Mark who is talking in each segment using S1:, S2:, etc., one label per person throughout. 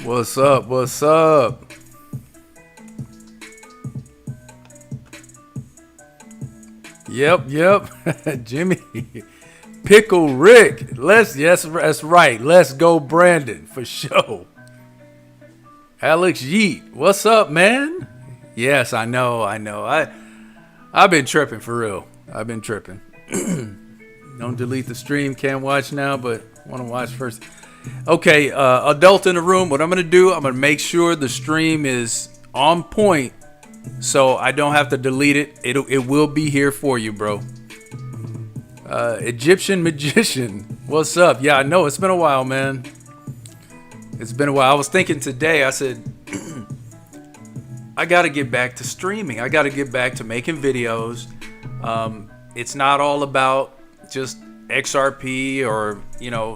S1: What's up? What's up? Yep. Jimmy. Pickle Rick. Yes, that's right. Let's go, Brandon, for sure. Alex Yeet. What's up, man? Yes, I know. I've been tripping for real. I've been tripping. Don't delete the stream. Can't watch now, but want to watch first. Okay, adult in the room. What I'm going to do, I'm going to make sure the stream is on point so I don't have to delete it. It will be here for you, bro. Egyptian Magician. What's up? Yeah, I know. It's been a while, man. It's been a while. I was thinking today, I said, I got to get back to streaming. I got to get back to making videos. It's not all about just XRP or,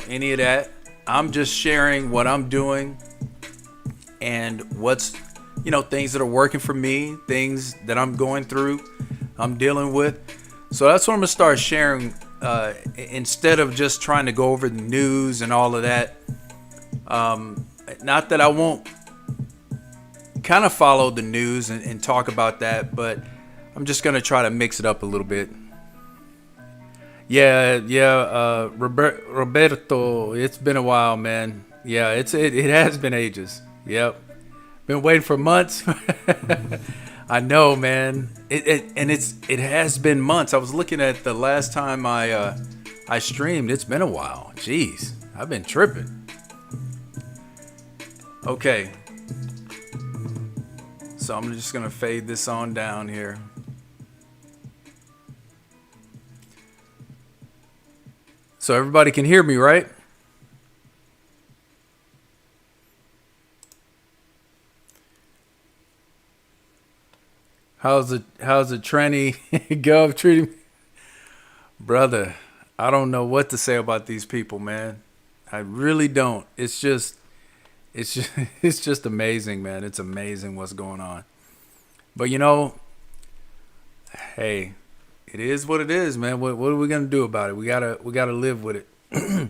S1: any of that. I'm just sharing what I'm doing and what's, things that are working for me, things that I'm going through, I'm dealing with. So that's what I'm going to start sharing instead of just trying to go over the news and all of that. Not that I won't kind of follow the news and talk about that, but I'm just going to try to mix it up a little bit. Yeah. Roberto, it's been a while, man. Yeah, it has been ages. Yep, been waiting for months. I know, man. It has been months. I was looking at the last time I streamed. It's been a while. Jeez, I've been tripping. Okay, so I'm just gonna fade this on down here. So everybody can hear me, right? How's the tranny gov treating me? Brother, I don't know what to say about these people, man. I really don't. It's just amazing, man. It's amazing what's going on. But hey, it is what it is, man. What are we gonna do about it? We gotta live with it. You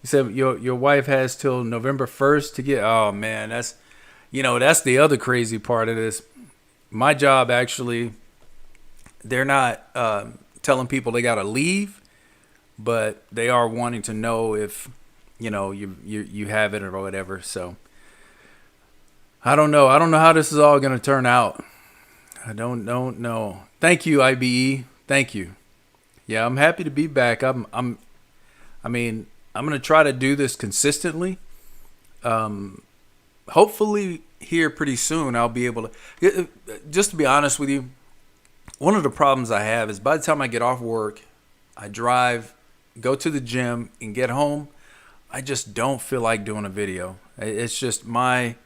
S1: said your wife has till November 1st to get. Oh man, that's the other crazy part of this. My job actually, they're not telling people they gotta leave, but they are wanting to know if you have it or whatever. So I don't know. I don't know how this is all gonna turn out. I don't know. Thank you, IBE. Thank you. Yeah, I'm happy to be back. I'm gonna try to do this consistently. Hopefully here pretty soon I'll be able to. Just to be honest with you, one of the problems I have is by the time I get off work, I drive, go to the gym, and get home, I just don't feel like doing a video. It's just my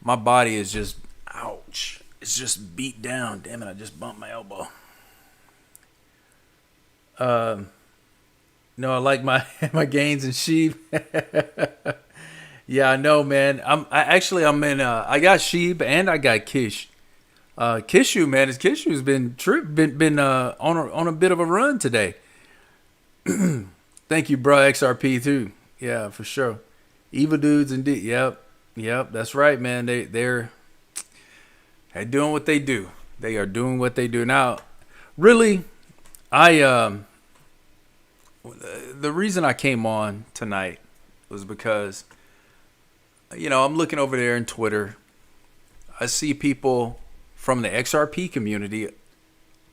S1: body is just ouch. It's just beat down. Damn it! I just bumped my elbow. No, I like my gains in sheep. Yeah, I know, man. I'm in. I got sheep and I got Kish. Kishu, man, Kishu's been on a bit of a run today. Thank you, bro. XRP too. Yeah, for sure. Evil dudes indeed. Yep. That's right, man. They're doing what they do. They are doing what they do now. Really, the reason I came on tonight was because, I'm looking over there in Twitter. I see people from the XRP community,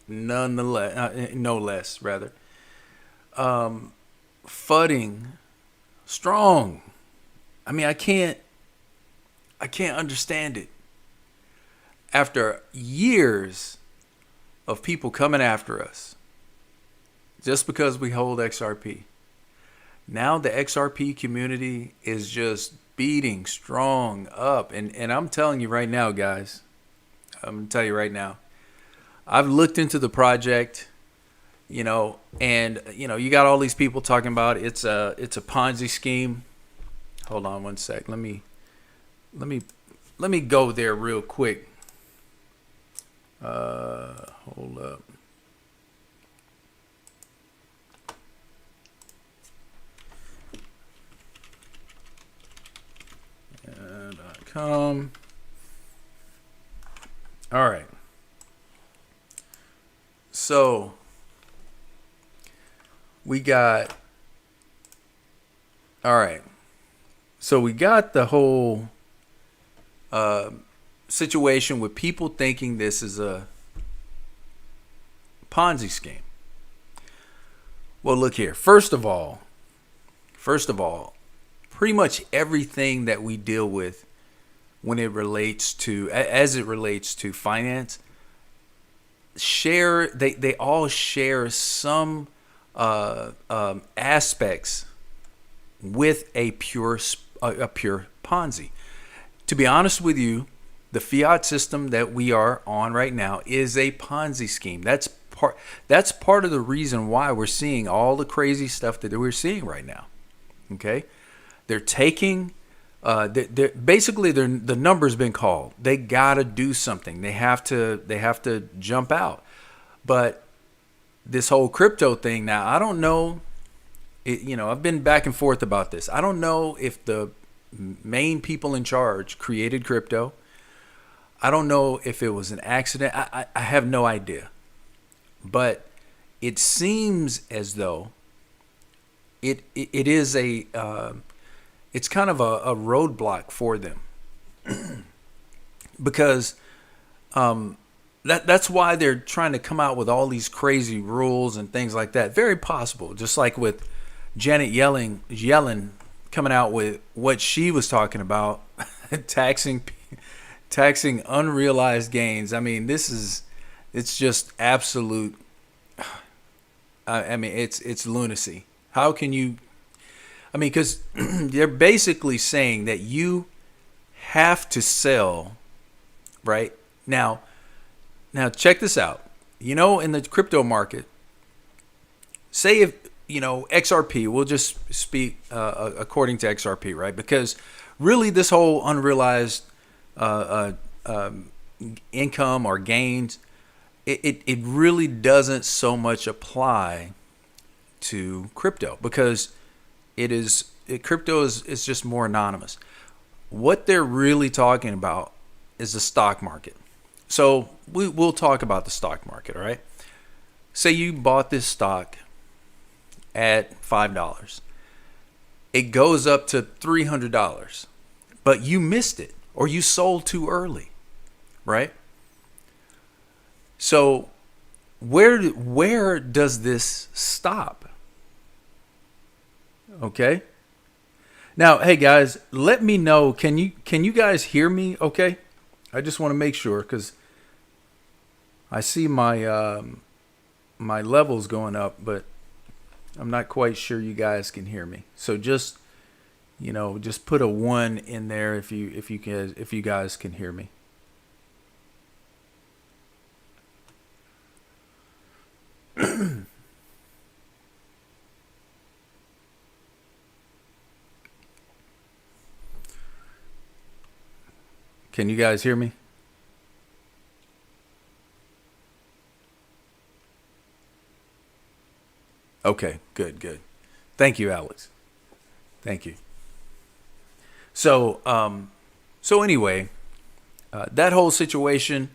S1: nonetheless, no less rather, fudding strong. I mean, I can't understand it. After years of people coming after us just because we hold XRP, now the XRP community is just beating strong up. And I'm telling you right now, guys, I'm going to tell you right now, I've looked into the project, and you got all these people talking about it's a Ponzi scheme. Hold on one sec. Let me go there real quick. Hold up. .com. All right. So we got. All right. So we got the whole situation with people thinking this is a Ponzi scheme. Well, look here. First of all, pretty much everything that we deal with when it relates to, as it relates to finance, they all share some aspects with a pure Ponzi. To be honest with you, the fiat system that we are on right now is a Ponzi scheme. That's part of the reason why we're seeing all the crazy stuff that we're seeing right now. Okay, they're taking. Basically, the number's been called. They gotta do something. They have to jump out. But this whole crypto thing now, I don't know. I've been back and forth about this. I don't know if the main people in charge created crypto. I don't know if it was an accident. I have no idea. But it seems as though it is it's kind of a roadblock for them. Because that's why they're trying to come out with all these crazy rules and things like that. Very possible. Just like with Janet Yellen coming out with what she was talking about, taxing unrealized gains. I mean, it's just absolute. I mean, it's lunacy. How can you? I mean, because they're basically saying that you have to sell, right? Now check this out. In the crypto market, say if, XRP, we'll just speak according to XRP, right? Because really this whole unrealized income or gains, it really doesn't so much apply to crypto because crypto is just more anonymous. What they're really talking about is the stock market. So we'll talk about the stock market, all right? Say you bought this stock at $5. It goes up to $300, but you missed it or you sold too early, right? So where does this stop? Okay. Now, hey guys, let me know. Can you guys hear me? Okay. I just want to make sure because I see my my levels going up, but I'm not quite sure you guys can hear me. So just put a 1 in there if you guys can hear me. Can you guys hear me? Okay, good. Thank you, Alex. Thank you. So anyway, that whole situation,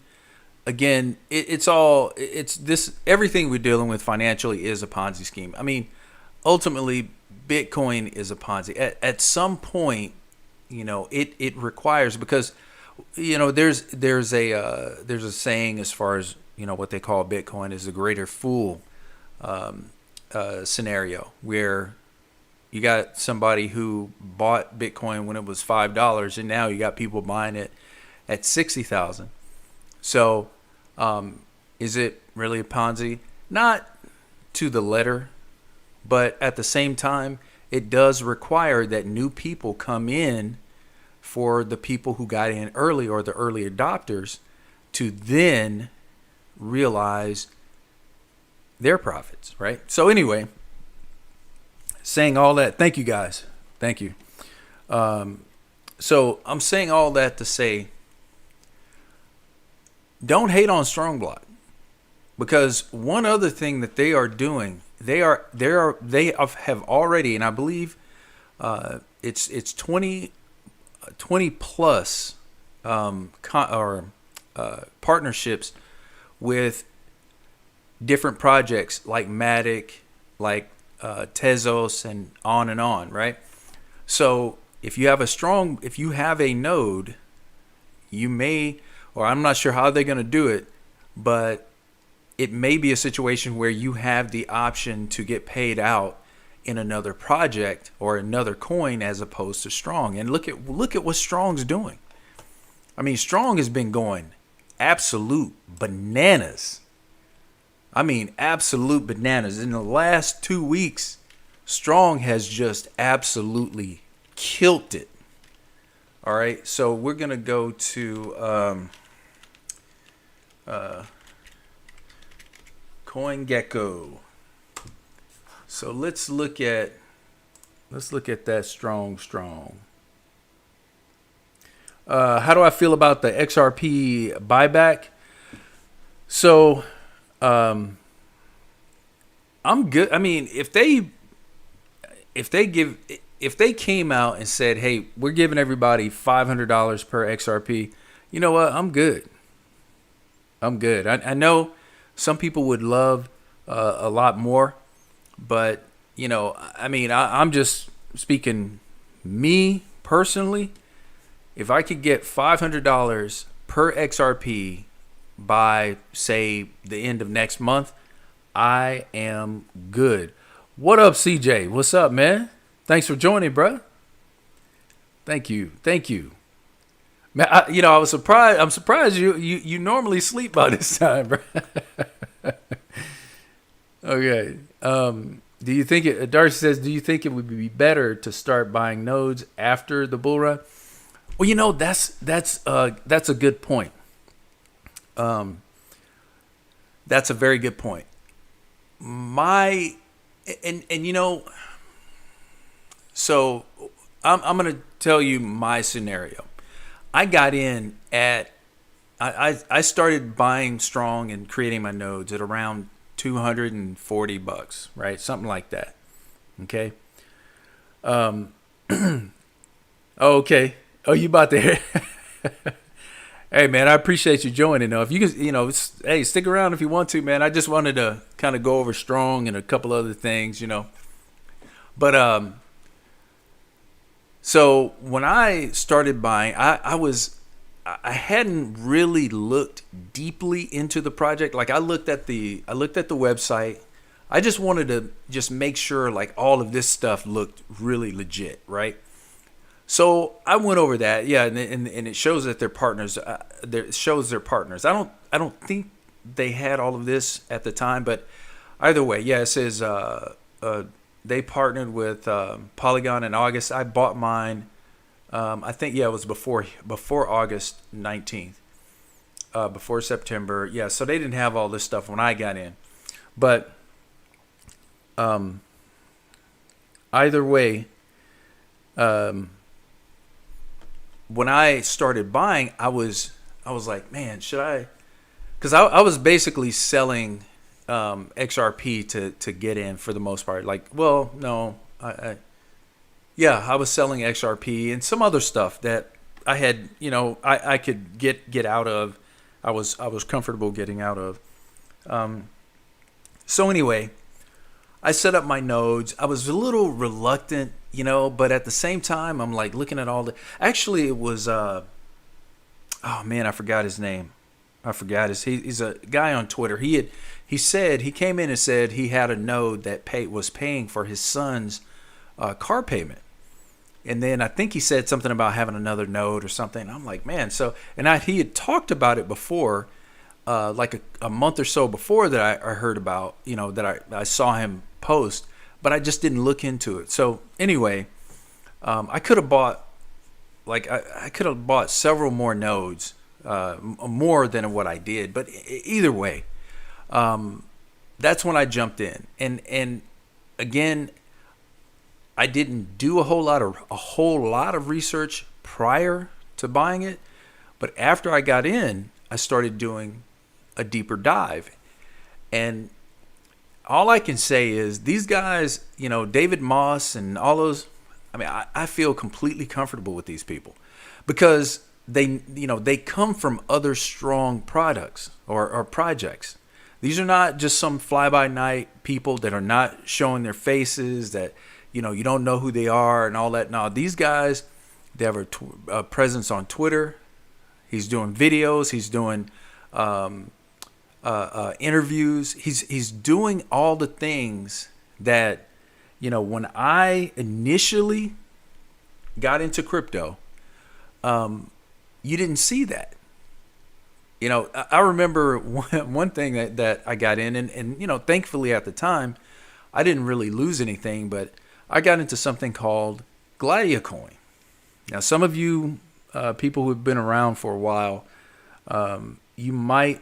S1: again, everything we're dealing with financially is a Ponzi scheme. I mean, ultimately, Bitcoin is a Ponzi. At some point, it requires, because there's a saying as far as what they call Bitcoin is the greater fool scenario, where you got somebody who bought Bitcoin when it was $5, and now you got people buying it at 60,000. So, is it really a Ponzi? Not to the letter, but at the same time, it does require that new people come in for the people who got in early, or the early adopters, to then realize their profits, right? So anyway, saying all that, thank you guys. Thank you. So I'm saying all that to say, don't hate on Strongblock, because one other thing that they are doing, they have already, and I believe it's 20 plus partnerships with different projects like Matic, like Tezos, and on, right? So if you have a node, you may, or I'm not sure how they're going to do it, but it may be a situation where you have the option to get paid out in another project or another coin as opposed to Strong. And look at what Strong's doing. I mean, Strong has been going absolute bananas. I mean, absolute bananas. In the last 2 weeks, Strong has just absolutely killed it. All right, so we're going to go to CoinGecko. So let's look at that strong. How do I feel about the XRP buyback? So I'm good. I mean, if they came out and said, "Hey, we're giving everybody $500 per XRP," you know what? I'm good. I know some people would love a lot more, but I mean, I'm just speaking me personally. If I could get $500 per XRP by, say, the end of next month, I am good. What up, CJ? What's up, man? Thanks for joining, bro. Thank you. Man, I was surprised. I'm surprised you normally sleep by this time, bro. Okay. Do you think Darcy says, do you think it would be better to start buying nodes after the bull run? Well, that's a good point. That's a very good point. So I'm going to tell you my scenario. I got in at, I started buying Strong and creating my nodes at around $240, right? Something like that. Okay. Okay. Oh, you about to hear? Hey, man, I appreciate you joining. Though, if you can, hey, stick around if you want to, man. I just wanted to kind of go over Strong and a couple other things, But so when I started buying, I hadn't really looked deeply into the project. Like I looked at the website. I just wanted to just make sure like all of this stuff looked really legit, right? So I went over that, yeah, and it shows that they're partners. It shows they're partners. I don't think they had all of this at the time, but either way, yeah, it says they partnered with Polygon in August. I bought mine. I think it was before August 19th, before September. Yeah, so they didn't have all this stuff when I got in, but either way. When I started buying, I was like, man, should I? Because I was basically selling XRP to get in for the most part. Like, well, no, I was selling XRP and some other stuff that I had, I could get out of. I was comfortable getting out of. So anyway, I set up my nodes. I was a little reluctant, but at the same time, I'm like looking at all the. Actually, it was Oh man, I forgot his name. I forgot he's a guy on Twitter. He said he came in and said he had a node that was paying for his son's car payment. And then I think he said something about having another node or something. I'm like, man, so he had talked about it before, like a month or so before that I heard about, that I saw him post, but I just didn't look into it. So anyway, I could have bought I could have bought several more nodes, more than what I did. But either way, that's when I jumped in, and again, I didn't do a whole lot of research prior to buying it, but after I got in, I started doing a deeper dive, and all I can say is these guys, David Moss and all those. I mean, I feel completely comfortable with these people because they come from other strong products or projects. These are not just some fly by night people that are not showing their faces, that you don't know who they are and all that. No, these guys, they have a presence on Twitter. He's doing videos. He's doing interviews. He's doing all the things that when I initially got into crypto, you didn't see that. I remember one thing that I got in, and thankfully at the time, I didn't really lose anything, but I got into something called Gladiacoin. Now, some of you people who have been around for a while, you might,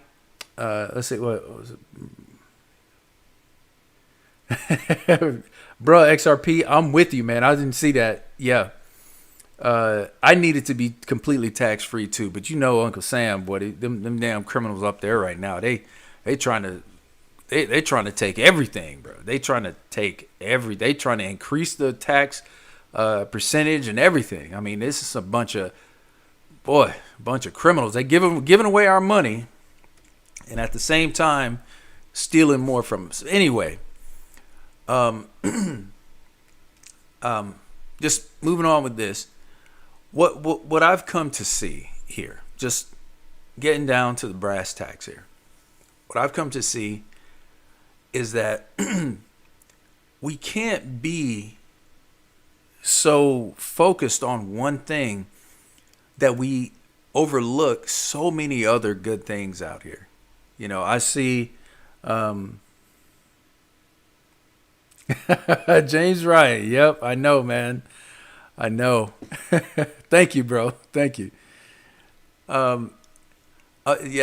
S1: let's see, what was it? Bro, XRP, I'm with you, man. I didn't see that. Yeah. I needed to be completely tax free too, but Uncle Sam, boy, them damn criminals up there right now, they trying to take everything, bro. They trying to increase the tax percentage and everything. I mean, this is a bunch of criminals. They giving away our money, and at the same time stealing more from us. Anyway, just moving on with this. What I've come to see here, just getting down to the brass tacks here, what I've come to see is that we can't be so focused on one thing that we overlook so many other good things out here. I see James Ryan. Yep, I know, man. I know. Thank you, bro. Thank you. Yeah.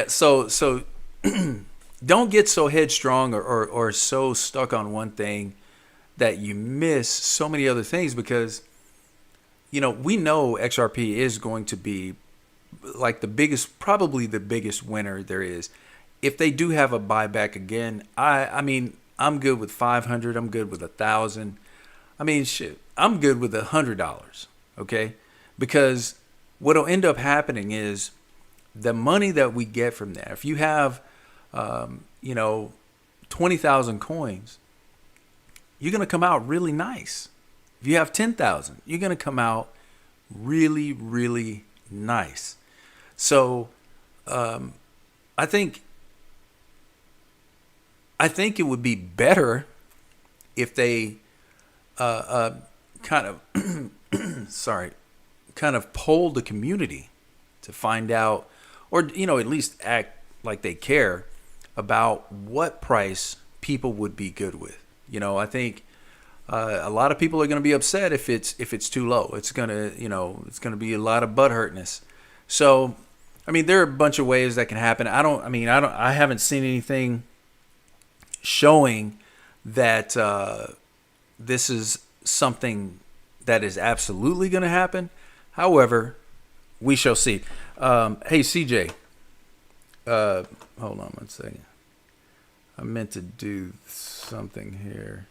S1: So don't get so headstrong or so stuck on one thing that you miss so many other things, because we know XRP is going to be like probably the biggest winner there is. If they do have a buyback again, I mean, I'm good with 500. I'm good with 1,000. I mean, shit, I'm good with $100. Okay, because what'll end up happening is the money that we get from that. If you have, 20,000 coins, you're gonna come out really nice. If you have 10,000, you're gonna come out really, really nice. So, I think it would be better if they kind of kind of poll the community to find out, or at least act like they care about what price people would be good with. I think a lot of people are going to be upset if it's too low. It's gonna be a lot of butthurtness. So, I mean, there are a bunch of ways that can happen. I haven't seen anything showing that this is something that is absolutely going to happen. However, we shall see. Hey, CJ. Hold on one second. I meant to do something here.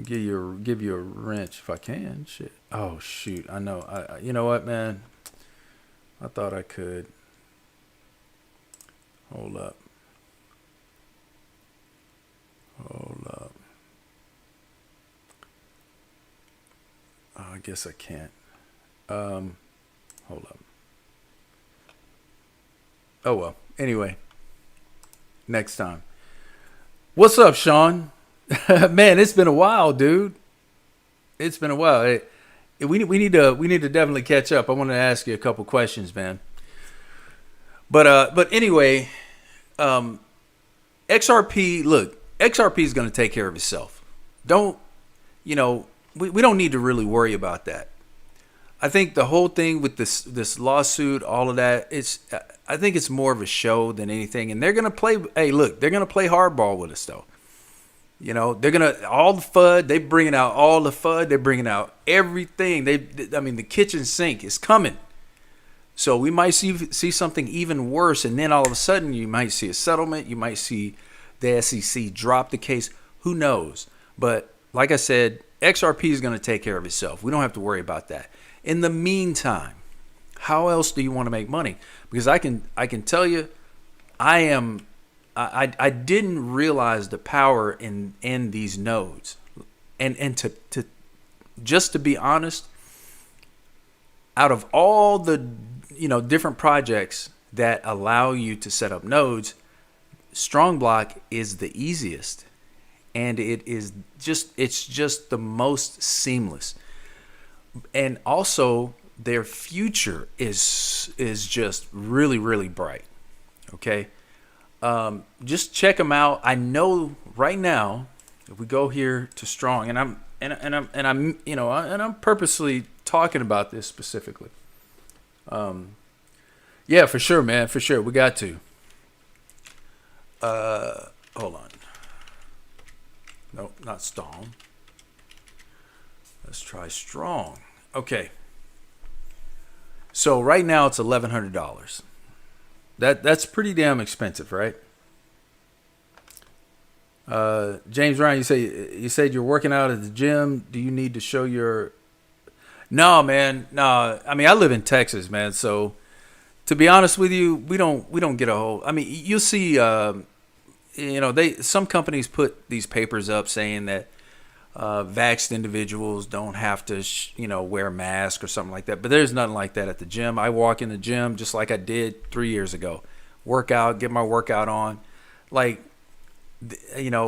S1: Give you a wrench if I can. Shit. Oh shoot. I know. You know what, man? I thought I could. Hold up. Oh, I guess I can't. Hold up. Oh well. Anyway, next time. What's up, Sean? Man, it's been a while, dude. It's been a while. We need to definitely catch up. I want to ask you a couple questions, man. But anyway, um, XRP. Look, XRP is going to take care of itself. Don't we don't need to really worry about that. I think the whole thing with this lawsuit, all of that, I think it's more of a show than anything. And they're gonna play. Hey, look, they're gonna play hardball with us though. They're gonna all the FUD. They bringing out all the FUD. They're bringing out everything. I mean, the kitchen sink is coming. So we might see something even worse, and then all of a sudden you might see a settlement. You might see the SEC drop the case. Who knows? But like I said, XRP is going to take care of itself. We don't have to worry about that. In the meantime, how else do you want to make money? Because I can tell you, I didn't realize the power in these nodes, and to just to be honest, out of all the different projects that allow you to set up nodes, Strongblock is the easiest, and it's just the most seamless. And also their future is just really, really bright. Okay. Just check them out. I know right now, if we go here to Strong, and I'm purposely talking about this specifically. Yeah, for sure, man, for sure, we got to. Hold on. Nope, not Strong. Let's try Strong. Okay. So right now it's $1,100. That's pretty damn expensive, right? James Ryan, you said you're working out at the gym. Do you need to show your? No, man. No, I mean I live in Texas, man. So to be honest with you, we don't get a whole. I mean, you'll see. Some companies put these papers up saying that vaxxed individuals don't have to wear a mask or something like that, but there's nothing like that at the gym. I walk in the gym just like I did 3 years ago, work out, get my workout on, like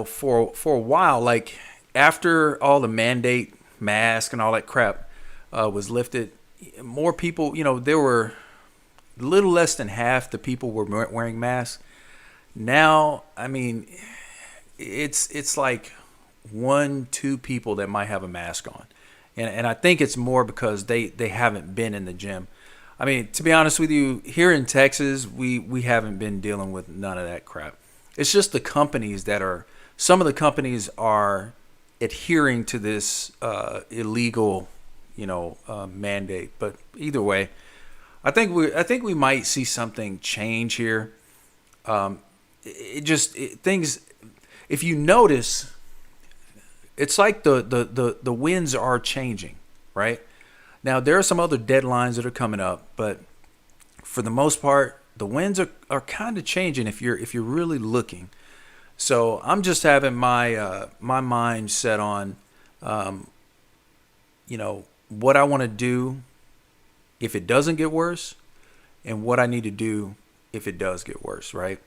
S1: for a while, like after all the mandate mask and all that crap was lifted, more people, there were a little less than half the people were wearing masks. Now, I mean, it's like 1-2 people that might have a mask on, and I think it's more because they haven't been in the gym. I mean, to be honest with you, here in Texas, we haven't been dealing with none of that crap. It's just the companies some of the companies are adhering to this illegal, mandate. But either way, I think we might see something change here. Things, if you notice, it's like the winds are changing, right? Now there are some other deadlines that are coming up, but for the most part, the winds are kind of changing if you're really looking. So I'm just having my my mind set on, what I want to do if it doesn't get worse, and what I need to do if it does get worse, right?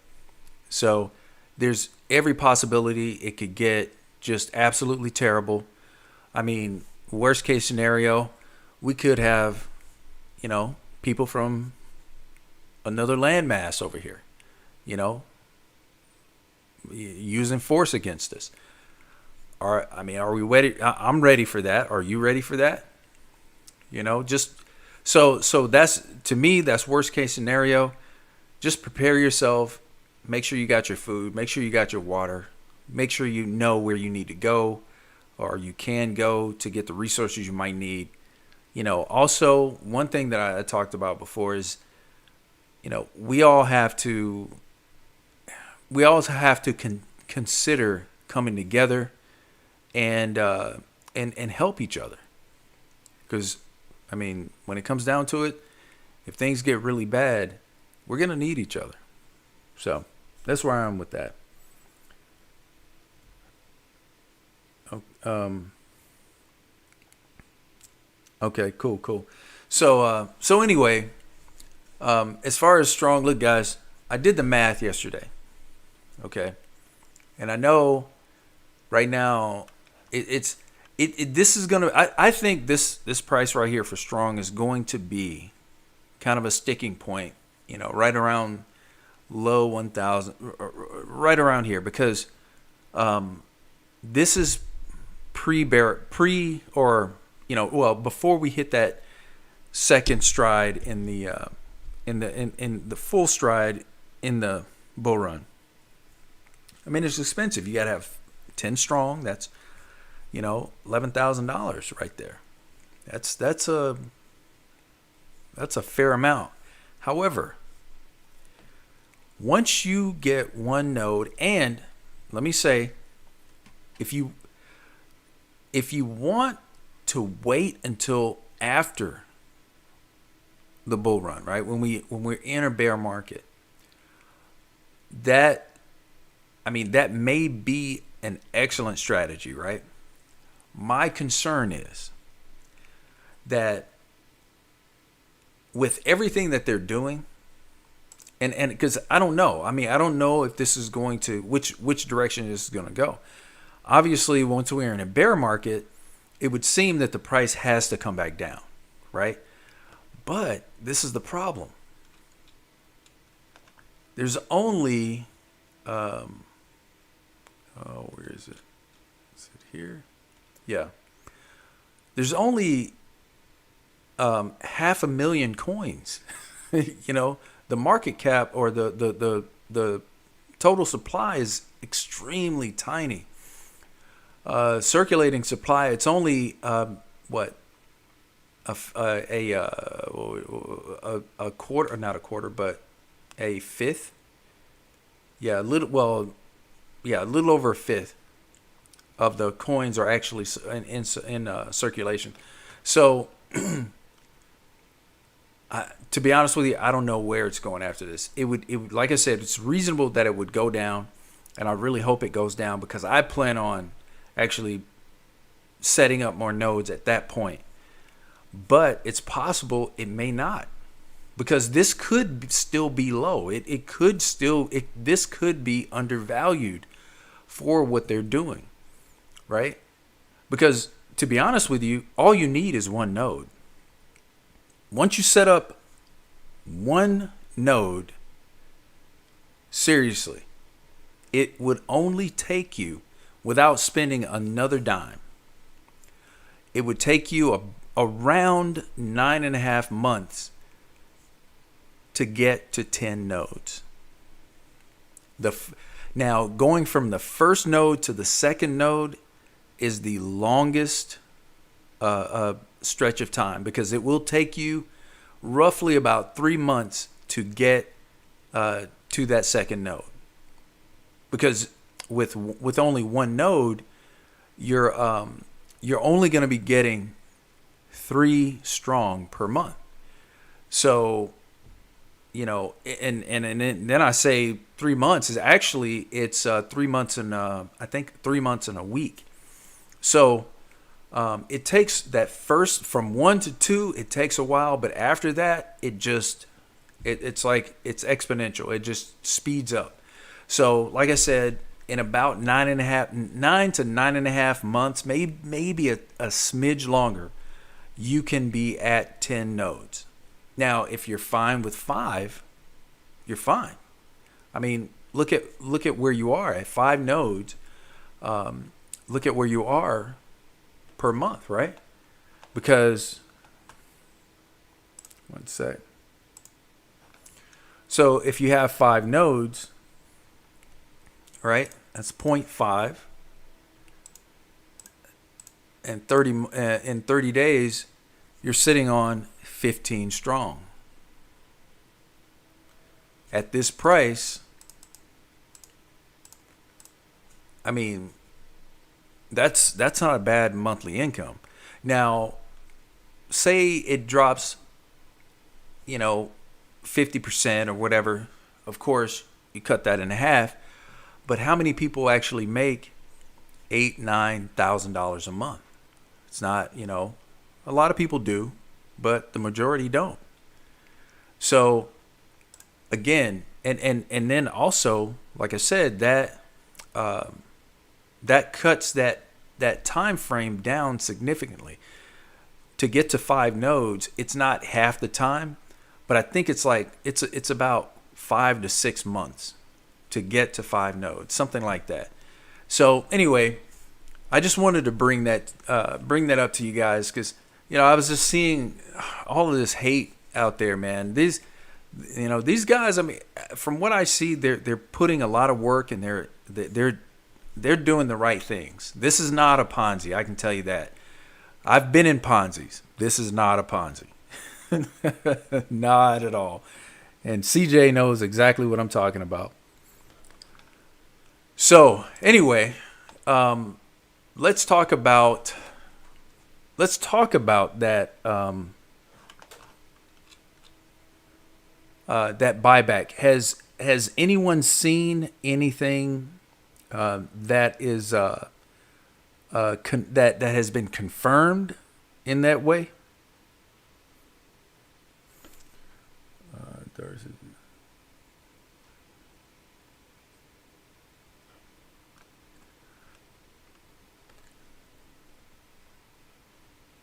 S1: So there's every possibility it could get just absolutely terrible. I mean, worst case scenario, we could have, people from another landmass over here, using force against us. Are we ready? I'm ready for that. Are you ready for that? Just so that's, to me, that's worst case scenario. Just prepare yourself. Make sure you got your food. Make sure you got your water. Make sure you know where you need to go, or you can go to get the resources you might need. Also, one thing that I talked about before is, we all have to consider coming together and help each other. Because, I mean, when it comes down to it, if things get really bad, we're going to need each other. So that's where I am with that. Okay, cool. So anyway, as far as Strong, look, guys, I did the math yesterday. Okay. And I know right now this is gonna I think this price right here for strong is going to be kind of a sticking point, right around low 1000, right around here, because this is before we hit that second stride in the full stride in the bull run. I mean, it's expensive. You got to have 10 strong. That's, $11,000 right there. That's a fair amount. However, once you get one node, and let me say, if you want to wait until after the bull run, right? When we're in a bear market, that may be an excellent strategy, right? My concern is that with everything that they're doing, and because I don't know. I don't know if this is going to which direction this is going to go. Obviously, once we're in a bear market, it would seem that the price has to come back down, right? But this is the problem. There's only, where is it? Is it here? Yeah. There's only 500,000 coins. The market cap or the total supply is extremely tiny. Circulating supply, it's only a quarter, not a quarter, but a fifth. A little over a fifth of the coins are actually in circulation. So, to be honest with you, I don't know where it's going after this. It would, like I said, it's reasonable that it would go down, and I really hope it goes down, because I plan on actually setting up more nodes at that point. But it's possible it may not, because this could still be low. This could be undervalued for what they're doing, right? Because to be honest with you, all you need is one node. Once you set up one node, seriously, it would only take you, without spending another dime, it would take you around 9.5 months to get to 10 nodes. Now, going from the first node to the second node is the longest stretch of time, because it will take you roughly about 3 months to get to that second node. Because with only one node, you're only going to be getting 3 strong per month. So, and then I say 3 months is actually, it's 3 months and I think 3 months and a week. So it takes that first, from 1 to 2, it takes a while, but after that, it's like it's exponential. It just speeds up. So, like I said, in about 9 to 9.5 months, maybe a smidge longer, you can be at 10 nodes. Now, if you're fine with 5, you're fine. I mean, look at where you are at 5 nodes. Look at where you are per month, right? Because, one sec. So if you have 5 nodes, right, that's 0.5, and in 30 days, you're sitting on 15 strong. At this price, I mean, that's not a bad monthly income. Now, say it drops, 50% or whatever. Of course, you cut that in half. But how many people actually make $8,000-$9,000 a month? It's not, a lot of people do, but the majority don't. So, again, and then also, like I said, that cuts that time frame down significantly. To get to 5 nodes, it's not half the time, but I think it's like it's about 5 to 6 months to get to 5 nodes, something like that. So anyway, I just wanted to bring that up to you guys because I was just seeing all of this hate out there, man. These guys. I mean, from what I see, they're putting a lot of work and they're doing the right things. This is not a Ponzi, I can tell you that. I've been in Ponzi's. This is not a Ponzi. Not at all. And CJ knows exactly what I'm talking about. So, anyway, let's talk about that that buyback. Has anyone seen anything that is that has been confirmed in that way?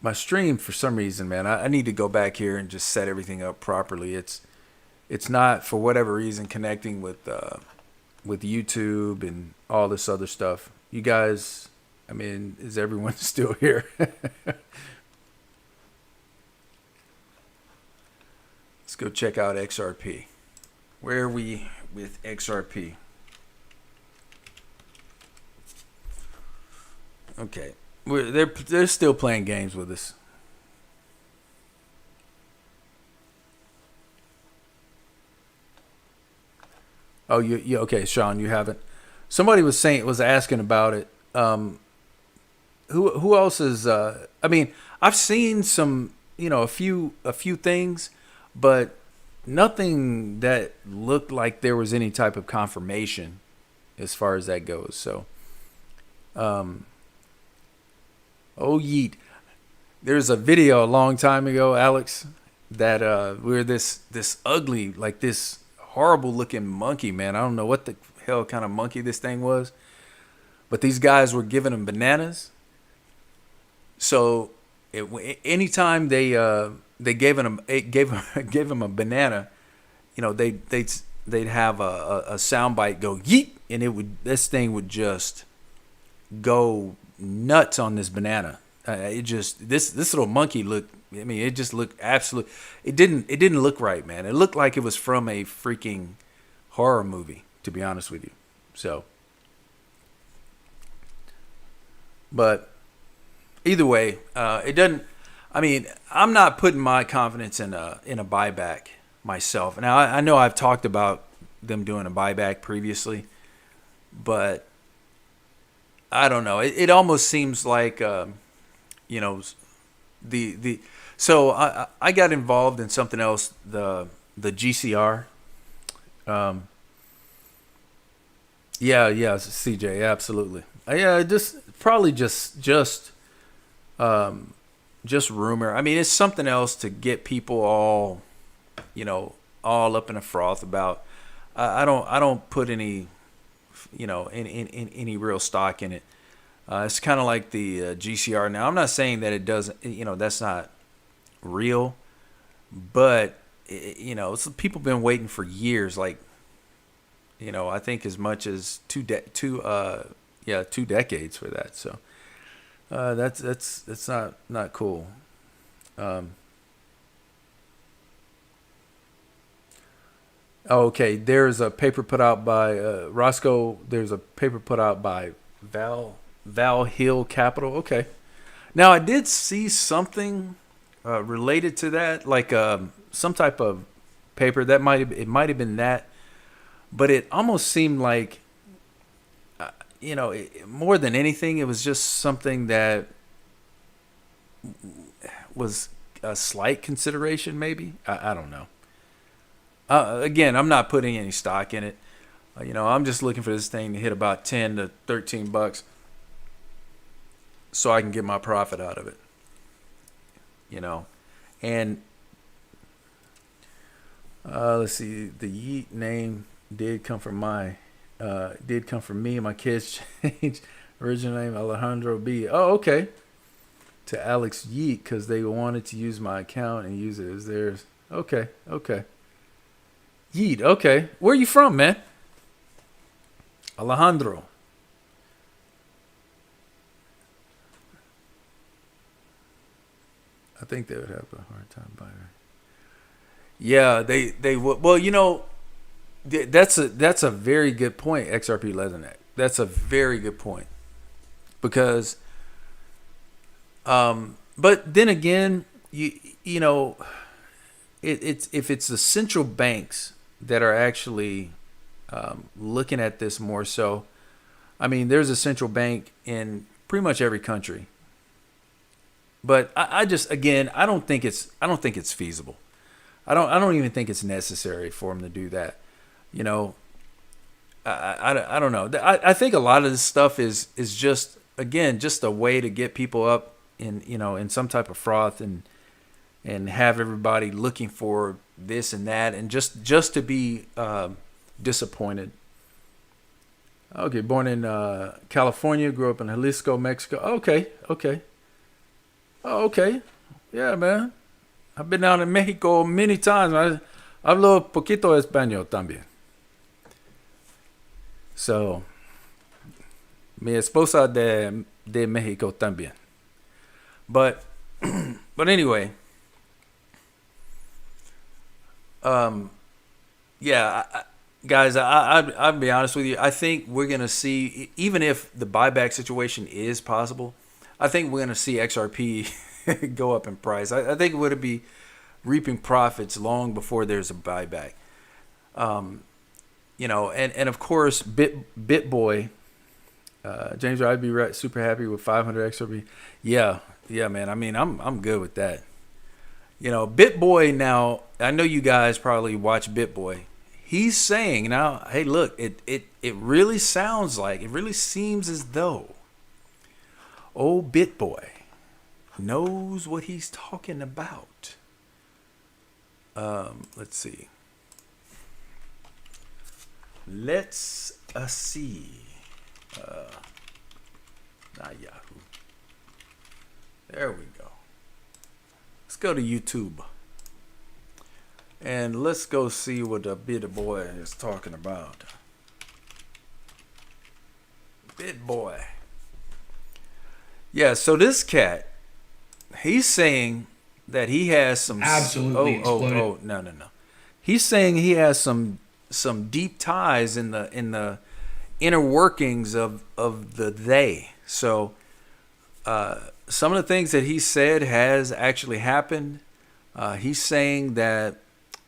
S1: My stream, for some reason, man, I need to go back here and just set everything up properly. It's not, for whatever reason, connecting with YouTube and all this other stuff. You guys, I mean, is everyone still here? Let's go check out XRP. Where are we with XRP? Okay, they're still playing games with us. Oh, you okay, Sean? You haven't. Somebody was asking about it. Who else is? I mean, I've seen some, a few things, but nothing that looked like there was any type of confirmation as far as that goes. So, oh yeet, there's a video a long time ago, Alex, that where this ugly, like this horrible looking monkey, man. I don't know what the hell kind of monkey this thing was, but these guys were giving him bananas. So anytime they gave him gave him a banana, they'd have a sound bite go yeet, and this thing would just go nuts on this banana. This little monkey looked. I mean, it just looked absolute. It didn't look right, man. It looked like it was from a freaking horror movie, to be honest with you. So, but either way, it doesn't. I mean, I'm not putting my confidence in a buyback myself. Now, I know I've talked about them doing a buyback previously, but I don't know. It almost seems like the so I got involved in something else, the GCR. Yeah, CJ, absolutely. Yeah, just rumor. I mean, it's something else to get people all up in a froth about. I don't put any in any real stock in it. It's kind of like the GCR. Now, I'm not saying that it doesn't, that's not real, but people been waiting for years, like, I think as much as two decades for that. So that's not cool. Okay, there's a paper put out by Roscoe. There's a paper put out by Val Hill Capital. Okay. Now, I did see something related to that, like some type of paper. It might have been that, but it almost seemed like, more than anything, it was just something that was a slight consideration, maybe. I don't know. Again, I'm not putting any stock in it. I'm just looking for this thing to hit about $10 to $13 so I can get my profit out of it. And let's see, the Yeet name. did come from me. My kids changed original name Alejandro B. Oh, okay. To Alex Yeet because they wanted to use my account and use it as theirs. Okay, okay. Yeet, okay. Where are you from, man? Alejandro. I think they would have a hard time buying it. Yeah, they would. Well, that's a very good point. XRP Leatherneck. That's a very good point because, but then again, you know, it's if it's the central banks that are actually looking at this more so. I mean, there's a central bank in pretty much every country, but I just again I don't think it's feasible. I don't even think it's necessary for them to do that. You know, I don't know. I think a lot of this stuff is just again just a way to get people up in in some type of froth and have everybody looking for this and that and just to be disappointed. Okay, born in California, grew up in Jalisco, Mexico. Okay, okay, oh, okay, yeah, man. I've been down in Mexico many times. Hablo poquito español también. So, mi esposa de Mexico también. But, but anyway, yeah, guys, I'll be honest with you. I think we're gonna see, even if the buyback situation is possible, I think we're gonna see XRP go up in price. I think it would be reaping profits long before there's a buyback. And of course, BitBoy, James, I'd be super happy with 500 XRP. Yeah, yeah, man. I mean, I'm good with that. BitBoy now. I know you guys probably watch BitBoy. He's saying now, hey, look, it really sounds like it really seems as though old BitBoy knows what he's talking about. Let's see. Let's see. Not Yahoo. There we go. Let's go to YouTube. And let's go see what the BitBoy is talking about. BitBoy. Yeah, so this cat, he's saying that he has some
S2: Absolutely exploded.
S1: no. He's saying he has some deep ties in the inner workings of the they. So some of the things that he said has actually happened. He's saying that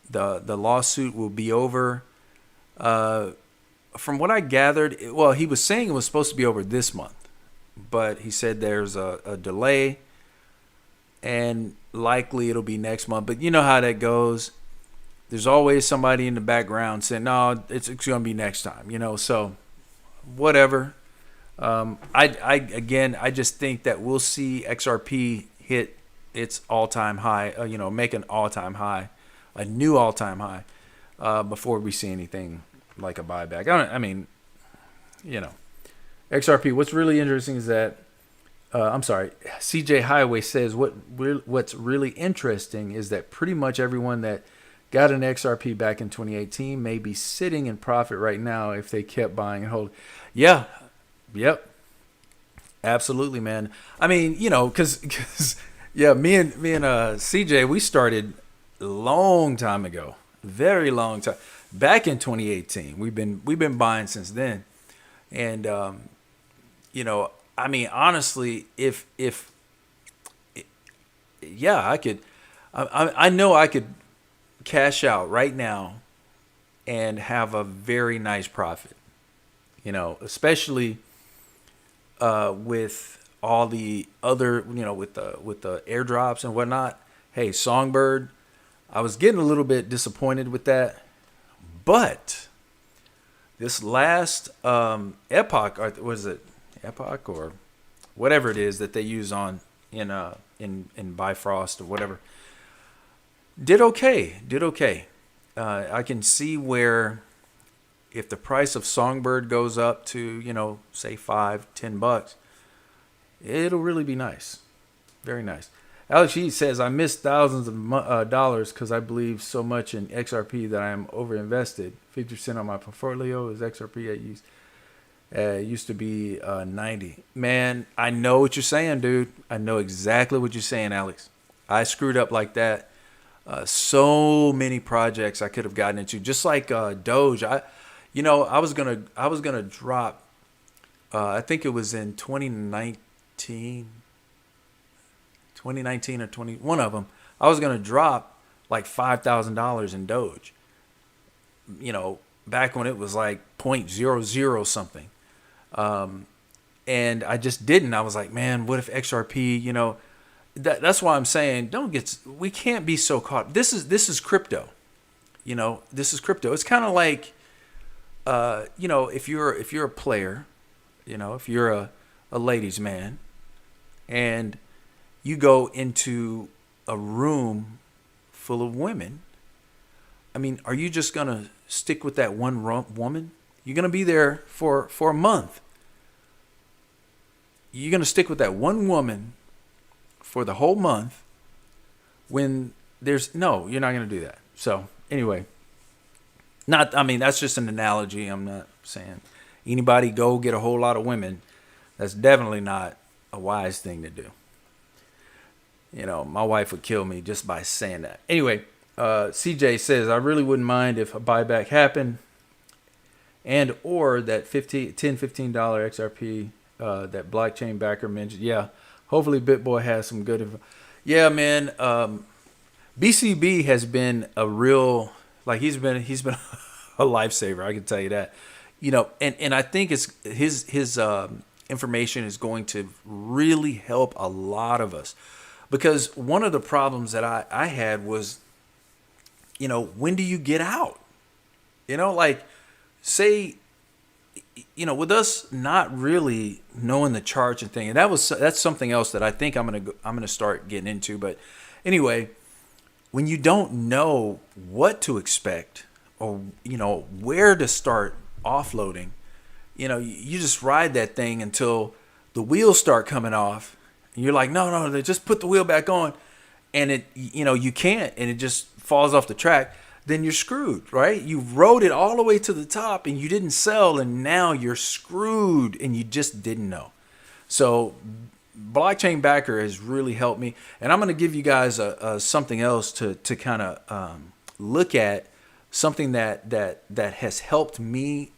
S1: the lawsuit will be over. From what I gathered, well, he was saying it was supposed to be over this month, but he said there's a delay, and likely it'll be next month. But you know how that goes. There's always somebody in the background saying, no, it's going to be next time, so whatever. I just think that we'll see XRP hit its all-time high, make an all-time high, a new all-time high, before we see anything like a buyback. I mean, XRP, what's really interesting is that, CJ Highway says what's really interesting is that pretty much everyone that got an XRP back in 2018 may be sitting in profit right now if they kept buying and holding. Yeah, yep, absolutely, man. I mean, because yeah, me and CJ, we started a long time ago, very long time back in 2018. We've been buying since then, and I mean, honestly, if yeah, I could, I know I could cash out right now and have a very nice profit, especially with all the other, with the airdrops and whatnot. Hey, Songbird, I was getting a little bit disappointed with that, but this last Epoch, or was it Epoch or whatever it is that they use on in Bifrost or whatever, did okay. I can see where if the price of Songbird goes up to, say $5-10, it'll really be nice. Very nice. Alex E says, I missed thousands of dollars because I believe so much in XRP that I am overinvested. 50% on my portfolio is XRP. I use. It used to be 90. Man, I know what you're saying, dude. I know exactly what you're saying, Alex. I screwed up like that. So many projects I could have gotten into, just like Doge. I was gonna drop. I think it was in 2019 or 20. One of them. I was gonna drop like $5,000 in Doge. Back when it was like 0.00 something. And I just didn't. I was like, man, what if XRP, that's why I'm saying we can't be so caught. This is crypto. This is crypto. It's kind of like, if you're a player, if you're a ladies man and you go into a room full of women, I mean, are you just going to stick with that one woman? You're going to be there for a month. You're going to stick with that one woman for the whole month when you're not going to do that. So anyway, that's just an analogy. I'm not saying anybody go get a whole lot of women. That's definitely not a wise thing to do. My wife would kill me just by saying that. Anyway, CJ says, I really wouldn't mind if a buyback happened and or that $15 XRP that blockchain backer mentioned. Yeah, hopefully BitBoy has some good. Yeah, man. BCB has been a real, he's been a lifesaver. I can tell you that. And I think it's his information is going to really help a lot of us, because one of the problems that I had was, when do you get out? Say, with us not really knowing the charts and thing, and that's something else that I think I'm gonna start getting into. But anyway, when you don't know what to expect or where to start offloading, you just ride that thing until the wheels start coming off, and you're like, no, they just put the wheel back on, and it you can't, and it just falls off the track. Then you're screwed, right? You rode it all the way to the top and you didn't sell, and now you're screwed and you just didn't know. So blockchain backer has really helped me, and I'm going to give you guys something else to kind of look at, something that has helped me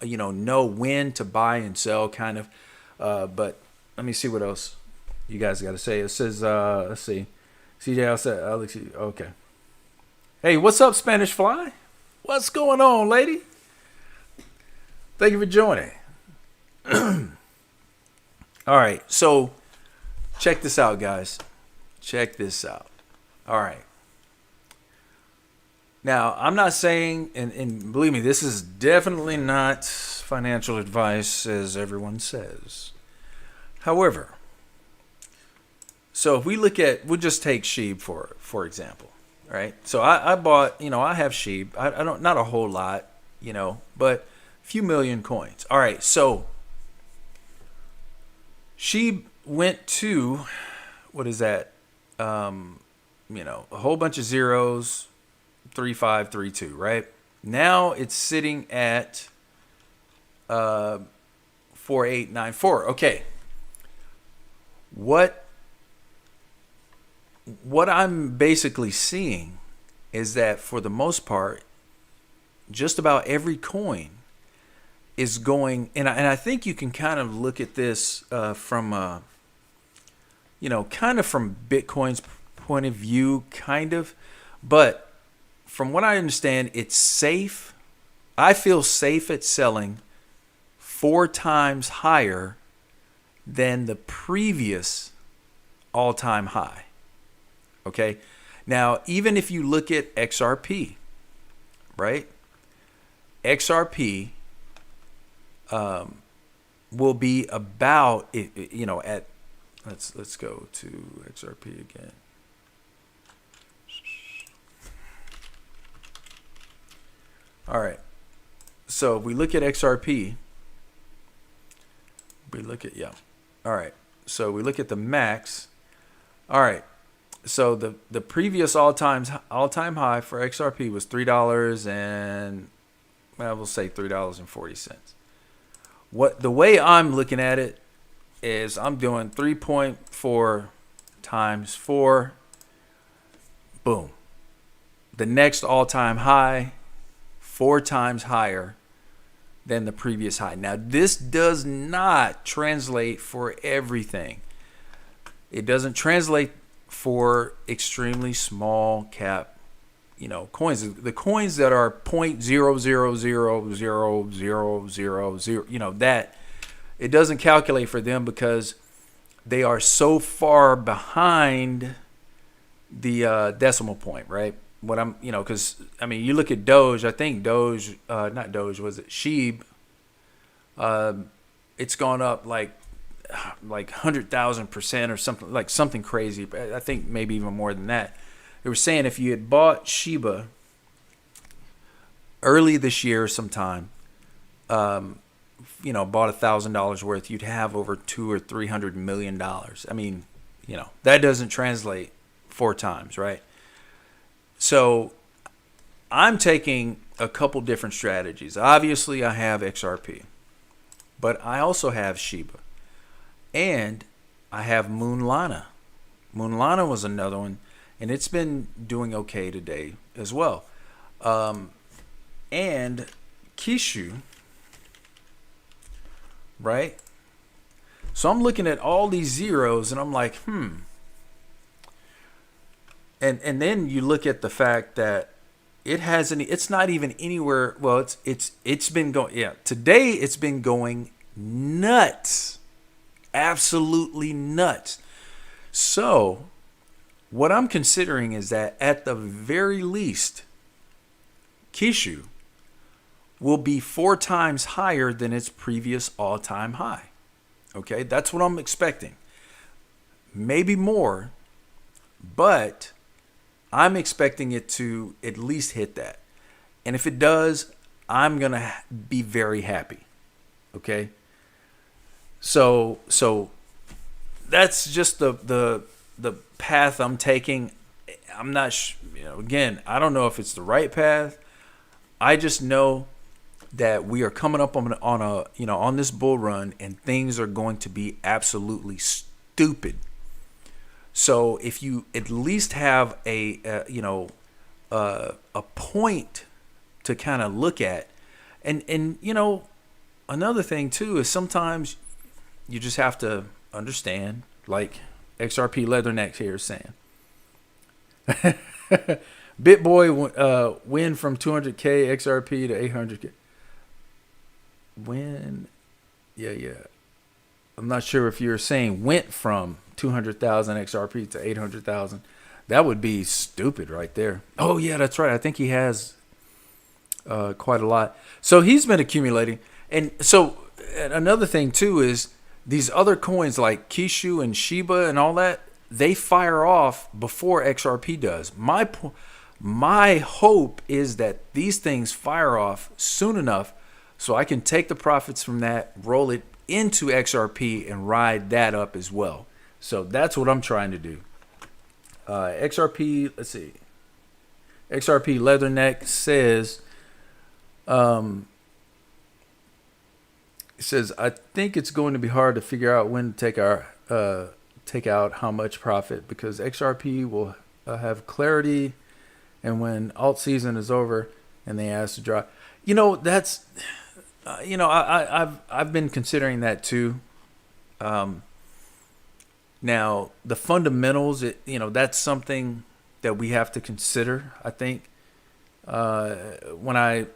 S1: know when to buy and sell, kind of. But let me see what else you guys got to say. It says, let's see, CJ, Alex, okay. Hey, what's up, Spanish Fly? What's going on, lady? Thank you for joining. All right, so check this out, guys. Check this out. All right. Now, I'm not saying, and believe me, this is definitely not financial advice, as everyone says. However, so if we look at, we'll just take SHIB for example. Right. So I bought, I have SHIB. I don't, not a whole lot, but a few million coins. All right. So SHIB went to, what is that? A whole bunch of zeros, 3532, right? Now it's sitting at 4894. Okay. What I'm basically seeing is that for the most part, just about every coin is going, and I think you can kind of look at this from, kind of from Bitcoin's point of view, kind of, but from what I understand, it's safe. I feel safe at selling 4 times higher than the previous all-time high. Okay, now even if you look at XRP, right? XRP will be about, at, let's go to XRP again. All right, So if we look at XRP, we look at, yeah. All right. So we look at the max. All right. So the previous all-time high for XRP was $3 and, well, we'll say $3.40. The way I'm looking at it is I'm doing 3.4 times 4. Boom. The next all-time high, 4 times higher than the previous high. Now, this does not translate for everything. It doesn't translate for extremely small cap, coins. The coins that are 0.0000000, that it doesn't calculate for them because they are so far behind the decimal point, right? Because you look at Doge. I think Doge, not Doge, was it Sheeb? It's gone up like 100,000% or something crazy. I think maybe even more than that. They were saying if you had bought Shiba early this year sometime, bought $1,000 worth, you'd have over $200 or $300 million. That doesn't translate 4 times, right? So I'm taking a couple different strategies. Obviously, I have XRP, but I also have Shiba, and I have Moonlana. Moonlana was another one, and it's been doing okay today as well. And Kishu, right? So I'm looking at all these zeros, and I'm like, And then you look at the fact that it's not even anywhere. Well, it's been going. Yeah, today it's been going nuts, absolutely nuts. So what I'm considering is that at the very least, Kishu will be 4 times higher than its previous all-time high. Okay, that's what I'm expecting. Maybe more, but I'm expecting it to at least hit that. And if it does, I'm going to be very happy. Okay? So that's just the path I'm taking. I'm not again, I don't know if it's the right path. I just know that we are coming up on this bull run, and things are going to be absolutely stupid. So if you at least have a point to kind of look at, and another thing too is sometimes you just have to understand, like XRP Leatherneck here is saying, BitBoy win from 200K XRP to 800K. When, yeah. I'm not sure if you're saying went from 200,000 XRP to 800,000. That would be stupid right there. Oh yeah, that's right. I think he has quite a lot. So he's been accumulating. And so another thing too is these other coins like Kishu and Shiba and all that, they fire off before XRP does. My hope is that these things fire off soon enough so I can take the profits from that, roll it into XRP, and ride that up as well. So that's what I'm trying to do. XRP, let's see. XRP Leatherneck says, it says, I think it's going to be hard to figure out when to take out how much profit, because XRP will have clarity, and when alt season is over and they ask to drop, that's, I've been considering that too. Now the fundamentals, that's something that we have to consider. I think when I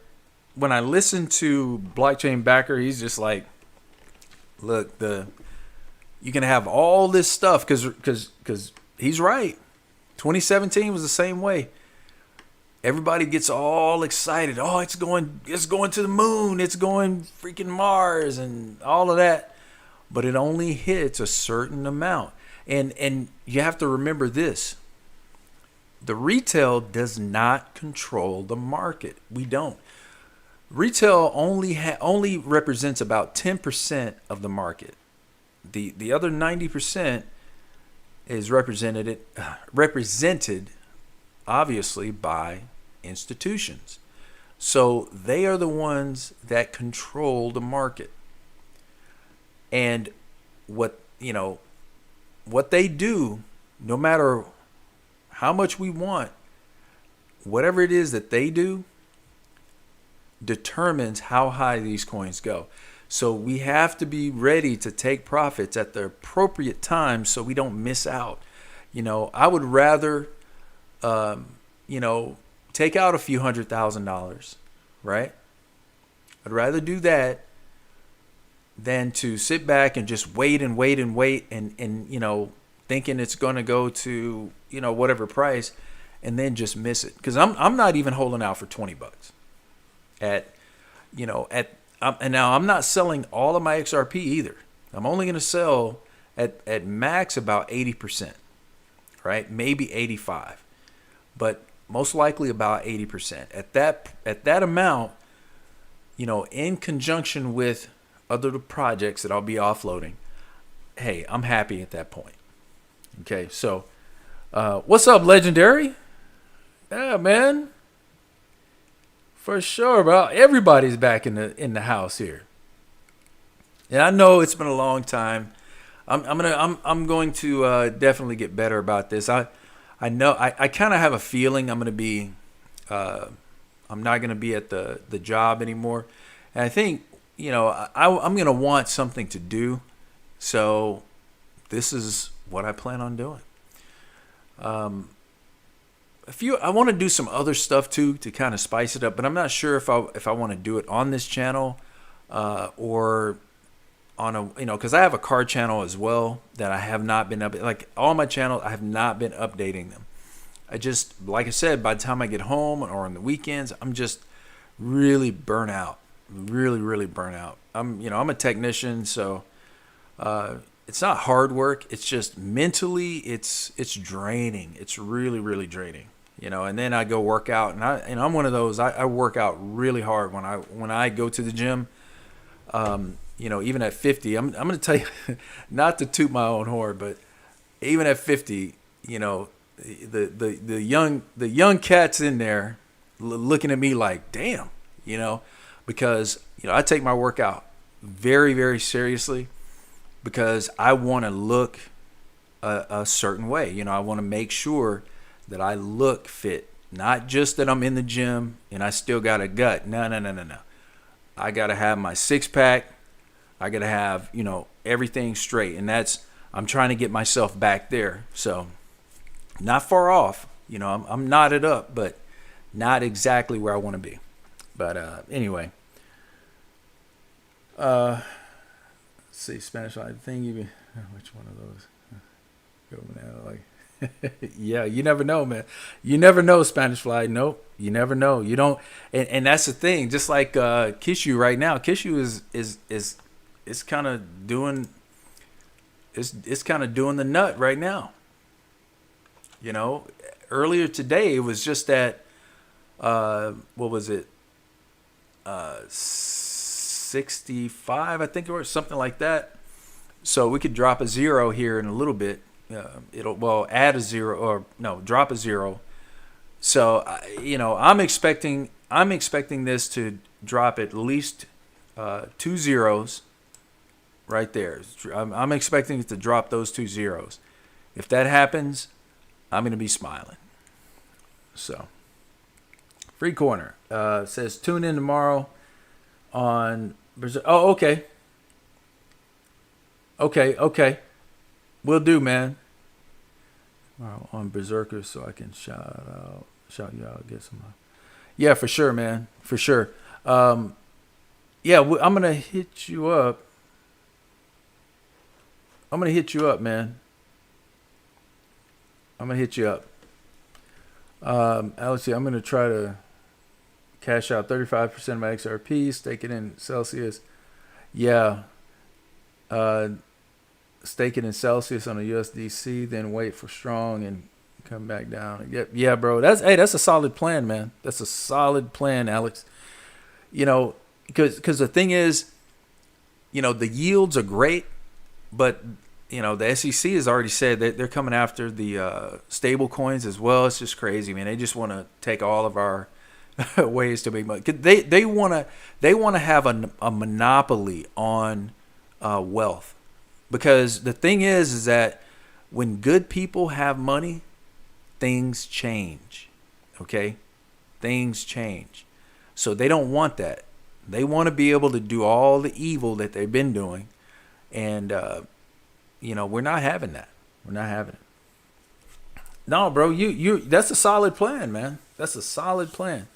S1: listen to Blockchain Backer, he's just like, look, you can have all this stuff because he's right. 2017 was the same way. Everybody gets all excited. Oh, it's going to the moon. It's going freaking Mars and all of that. But it only hits a certain amount. And you have to remember this. The retail does not control the market. We don't. Retail only represents about 10% of the market. The other 90% is represented obviously by institutions. So they are the ones that control the market. And what what they do, no matter how much we want, whatever it is that they do determines how high these coins go. So we have to be ready to take profits at the appropriate time so we don't miss out. I would rather, take out a few $100,000, right? I'd rather do that than to sit back and just wait and wait and wait and thinking it's going to go to, whatever price and then just miss it. Because I'm not even holding out for $20 and now I'm not selling all of my XRP either. I'm only going to sell at max about 80%, right? Maybe 85, but most likely about 80%. At that amount, in conjunction with other projects that I'll be offloading, hey, I'm happy at that point. Okay, so what's up, Legendary? Yeah, man. For sure, bro. Everybody's back in the house here. And I know it's been a long time. I'm going to definitely get better about this. I know I kind of have a feeling I'm not gonna be at the job anymore, and I think I'm gonna want something to do. So this is what I plan on doing. I want to do some other stuff too to kind of spice it up, but I'm not sure if I want to do it on this channel or on a because I have a car channel as well that I have not been like all my channels I have not been updating them. I just, like I said, by the time I get home or on the weekends, I'm just really burnt out, really burnt out. I'm a technician, so it's not hard work. It's just mentally, it's draining. It's really draining. And then I go work out, and I'm one of those. I work out really hard when I go to the gym. Even at 50, I'm going to tell you, not to toot my own horn, but even at 50, the young cats in there looking at me like, damn, because I take my workout very seriously because I want to look a certain way. I want to make sure that I look fit, not just that I'm in the gym and I still got a gut. No. I got to have my six pack. I got to have, everything straight. And I'm trying to get myself back there. So not far off, I'm knotted up, but not exactly where I want to be. But anyway, let's see, Spanish Fly thing. Which one of those? Go now, like. Yeah, you never know, man. You never know, Spanish Fly. Nope, you never know. You don't, and that's the thing. Just like Kishu right now, Kishu is kind of doing, it's kind of doing the nut right now. Earlier today it was just at what was it? 65, I think, or something like that. So we could drop a zero here in a little bit. It'll add a zero or no, drop a zero. So I'm expecting this to drop at least 2 zeros right there. I'm expecting it to drop those 2 zeros. If that happens, I'm gonna be smiling. So Free Corner says tune in tomorrow on Berserk. Oh, okay. Will do, man. On Berserker, so I can shout you out, get some. Yeah, for sure, man, for sure. I'm gonna hit you up. Man. I'm gonna hit you up. Alex, I'm gonna try to cash out 35% of my XRP, stake it in Celsius. Yeah. Stake it in Celsius on a USDC, then wait for strong and come back down. Yeah, bro. That's a solid plan, man. That's a solid plan, Alex. You know, because the thing is, the yields are great, but the SEC has already said that they're coming after the stable coins as well. It's just crazy, man. They just want to take all of our ways to make money. They want to have a monopoly on wealth, because the thing is that when good people have money, things change. Okay, things change. So they don't want that. They want to be able to do all the evil that they've been doing, and we're not having that. We're not having it. No, bro, you that's a solid plan, man. That's a solid plan.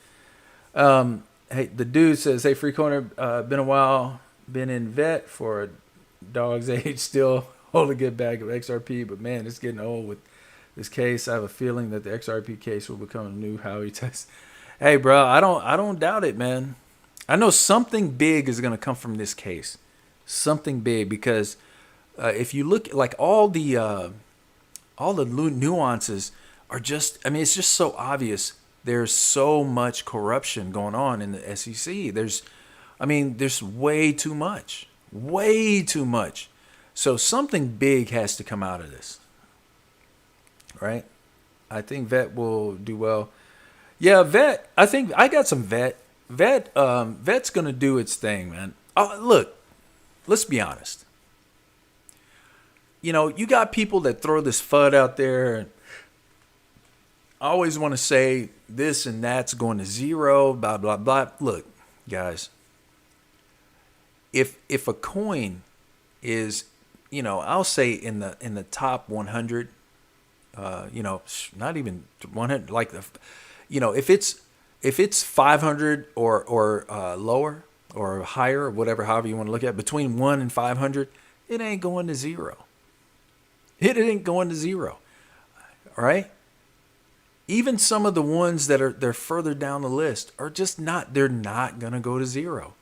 S1: Hey, the dude says, "Hey, Free Corner, been a while, been in vet for a dog's age, still hold a good bag of XRP, but man, it's getting old with this case. I have a feeling that the XRP case will become a new Howey test." Hey, bro, I don't doubt it, man. I know something big is gonna come from this case, something big, because if you look, like, all the nuances are just, I mean, it's just so obvious. There's so much corruption going on in the SEC. There's way too much, way too much. So something big has to come out of this, right? I think vet will do well. Yeah, vet. I think I got some vet. Vet's gonna do its thing, man. Look, let's be honest. You got people that throw this FUD out there, and always want to say this and that's going to zero, blah blah blah. Look, guys, if a coin is, I'll say in the top 100, not even 100, like if it's 500 or lower or higher, or whatever, however you want to look at it, between 1 and 500, it ain't going to zero. It ain't going to zero. All right. Even some of the ones they're further down the list are just not. They're not gonna go to zero.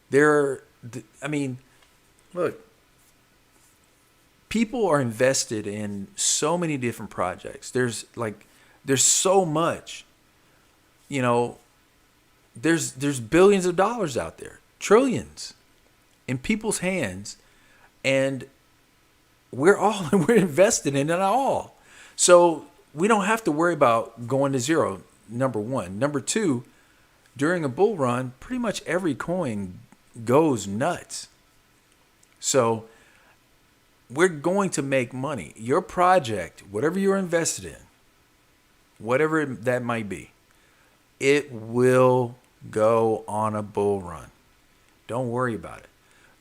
S1: Look, people are invested in so many different projects. There's so much. There's billions of dollars out there, trillions, in people's hands, and we're invested in it all. So we don't have to worry about going to zero, number one. Number two, during a bull run, pretty much every coin goes nuts. So we're going to make money. Your project, whatever you're invested in, whatever that might be, it will go on a bull run. Don't worry about it.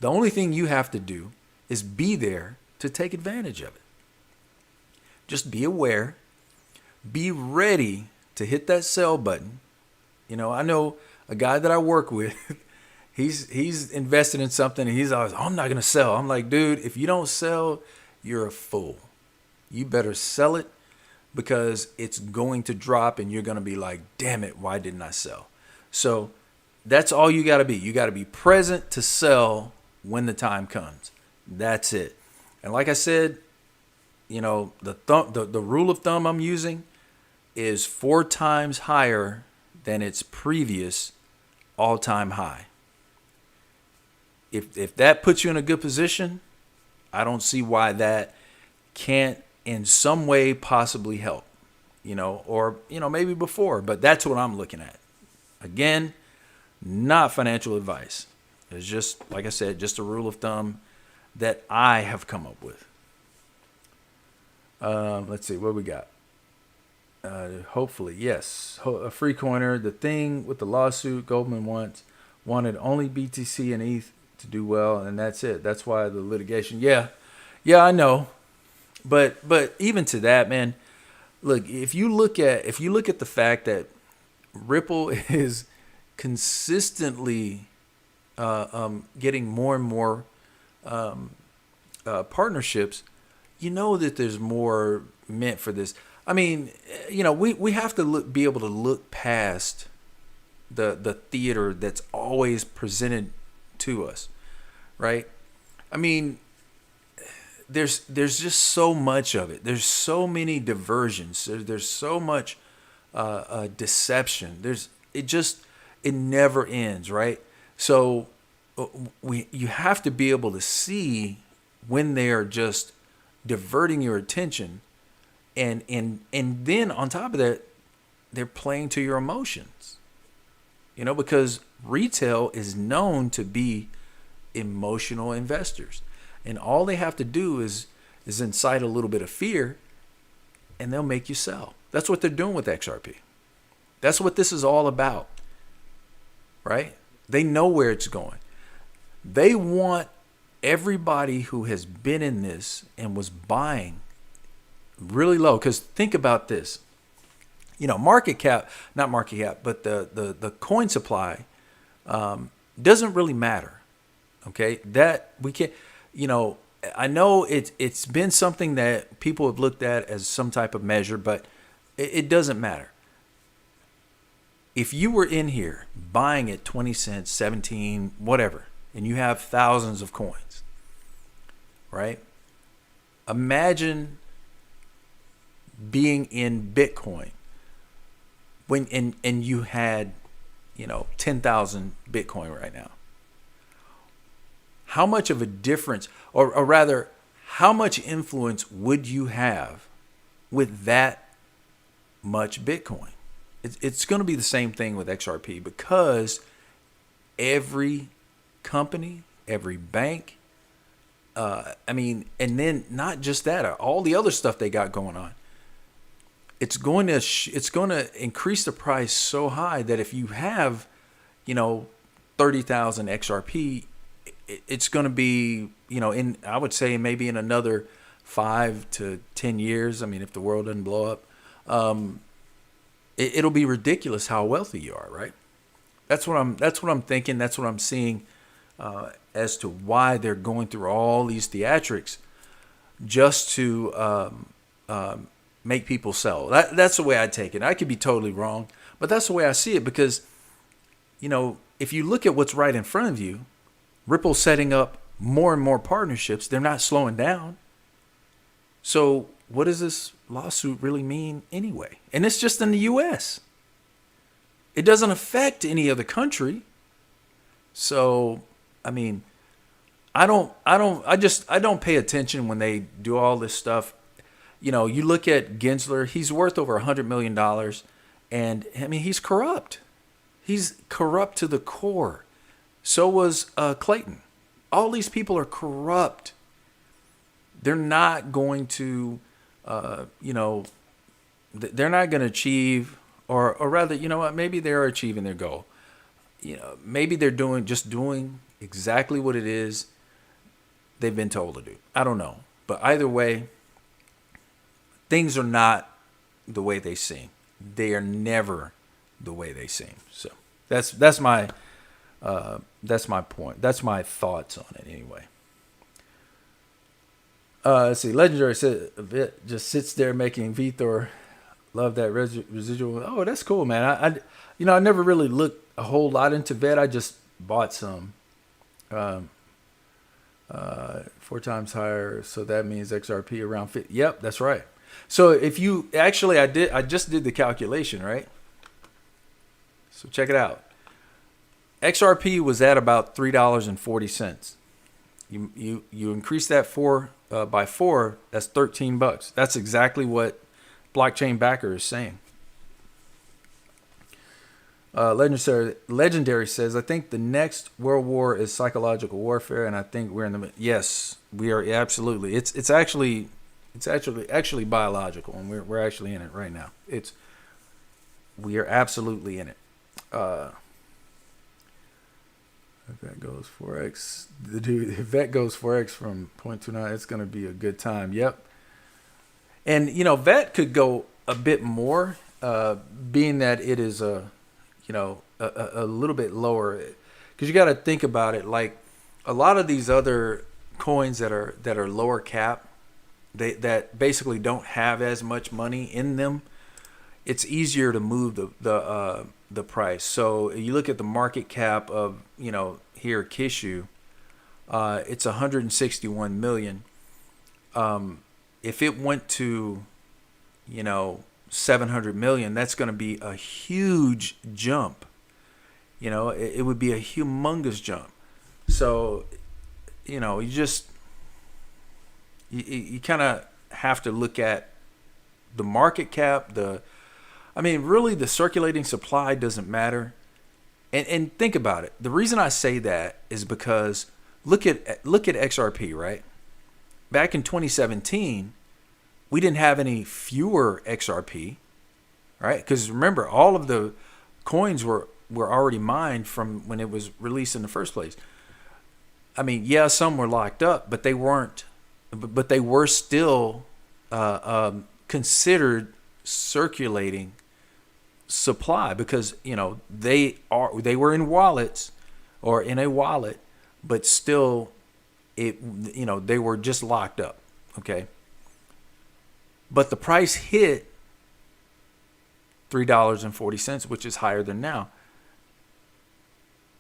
S1: The only thing you have to do is be there to take advantage of it. Just be aware. Be ready to hit that sell button. I know a guy that I work with. He's invested in something, and he's always, I'm not going to sell. I'm like, dude, if you don't sell, you're a fool. You better sell it, because it's going to drop, and you're going to be like, damn it, why didn't I sell? So that's all you got to be. You got to be present to sell when the time comes. That's it. And like I said, the rule of thumb I'm using is 4 times higher than its previous all-time high. If that puts you in a good position, I don't see why that can't in some way possibly help, or maybe before, but that's what I'm looking at. Again, not financial advice. It's just, like I said, just a rule of thumb that I have come up with. Let's see what we got. Hopefully, yes. A free coiner. The thing with the lawsuit, Goldman wanted only BTC and ETH to do well, and that's it. That's why the litigation. Yeah, I know. But even to that, man, look, if you look at the fact that Ripple is consistently getting more and more partnerships, that there's more meant for this. I mean, we have to be able to look past the theater that's always presented to us, right? I mean, there's just so much of it. There's so many diversions. There's so much deception. It never ends, right? So you have to be able to see when they are just diverting your attention, and then on top of that, they're playing to your emotions. Because retail is known to be emotional investors, and all they have to do is incite a little bit of fear, and they'll make you sell. That's what they're doing with XRP. That's what this is all about, right? They know where it's going. They want everybody who has been in this and was buying really low, because think about this. Market cap, not market cap, but the coin supply doesn't really matter. Okay, that we can't. I know it's been something that people have looked at as some type of measure, but it doesn't matter. If you were in here buying at 20 cents, 17, whatever, and you have thousands of coins, right? Imagine being in Bitcoin when and you had 10,000 Bitcoin right now. How much of a difference, or rather, how much influence would you have with that much Bitcoin? It's going to be the same thing with XRP, because every company, every bank, and then not just that, all the other stuff they got going on. It's going to increase the price so high that if you have, 30,000 XRP, it's going to be, I would say maybe in another 5 to 10 years. I mean, if the world doesn't blow up, it'll be ridiculous how wealthy you are, right? That's what I'm thinking. That's what I'm seeing as to why they're going through all these theatrics just to make people sell. That's the way I take it. I could be totally wrong, but that's the way I see it, because, if you look at what's right in front of you, Ripple's setting up more and more partnerships. They're not slowing down. So what does this lawsuit really mean anyway? And it's just in the U.S. It doesn't affect any other country. So, I don't pay attention when they do all this stuff. You look at Gensler, he's worth over $100 million. And he's corrupt. He's corrupt to the core. So was Clayton. All these people are corrupt. They're not going to, they're not going to achieve, or rather, you know what? Maybe they are achieving their goal. Maybe they're doing exactly what it is they've been told to do. I don't know. But either way, things are not the way they seem. They are never the way they seem. So that's my point. That's my thoughts on it anyway. Let's see. Legendary said Vet just sits there making Vthor. Love that residual. Oh, that's cool, man. I never really looked a whole lot into Vet. I just bought some. 4 times higher, so that means XRP around 50. Yep, that's right. So if you actually, I just did the calculation, right? So check it out. XRP was at about $3.40. You increase that by 4, that's $13. That's exactly what Blockchain Backer is saying. Legendary says, I think the next world war is psychological warfare, and I think we're in the yes, we are absolutely. It's actually biological, and we're actually in it right now. We are absolutely in it. If that goes 4x, if that goes 4x from 0.29, it's going to be a good time. Yep. And VET could go a bit more, being that it is a little bit lower, because you got to think about it. Like a lot of these other coins that are lower cap, that basically don't have as much money in them, it's easier to move the price. So you look at the market cap of here Kishu, it's 161 million. If it went to 700 million, that's going to be a huge jump It would be a humongous jump. So, you just you kind of have to look at the market cap. Really, the circulating supply doesn't matter. And think about it. The reason I say that is because look at XRP, right? Back in 2017, we didn't have any fewer XRP, right? Because remember, all of the coins were already mined from when it was released in the first place. Yeah, some were locked up, but they weren't. But they were still considered circulating supply because they were in wallets or in a wallet, but still they were just locked up. Okay. But the price hit $3.40, which is higher than now.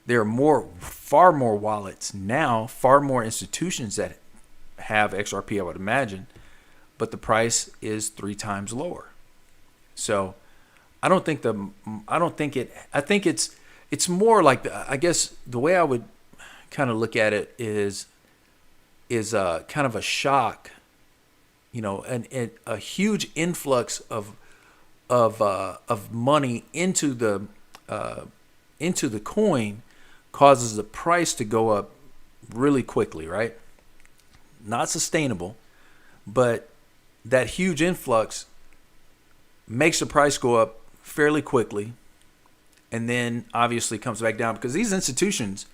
S1: There are far more wallets now, far more institutions that have XRP, I would imagine, but the price is 3 times lower. So I think it's more like, I guess the way I would kind of look at it is kind of a shock, and a huge influx of money into the coin causes the price to go up really quickly, right? Not sustainable, but that huge influx makes the price go up fairly quickly, and then obviously comes back down because these institutions,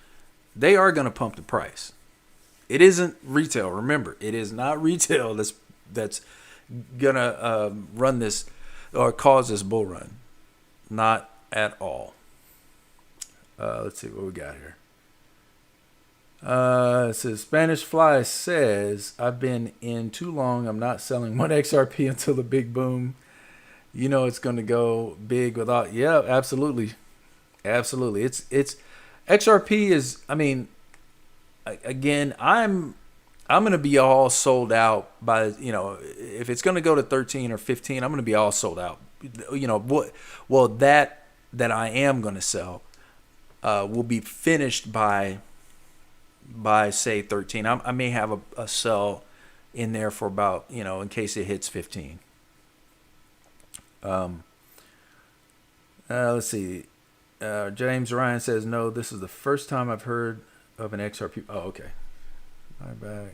S1: they are going to pump the price. It isn't retail. Remember, it is not retail that's gonna run this or cause this bull run. Not at all. Let's see what we got here. It says Spanish Fly says, I've been in too long. I'm not selling one XRP until the big boom. It's going to go big without. Yeah, absolutely. It's XRP is, again, I'm going to be all sold out by, if it's going to go to 13 or 15, I'm going to be all sold out. That I am going to sell will be finished by say 13. I may have a sell in there for about, in case it hits 15. Let's see. James Ryan says, no, this is the first time I've heard of an XRP. Oh, okay. My bad.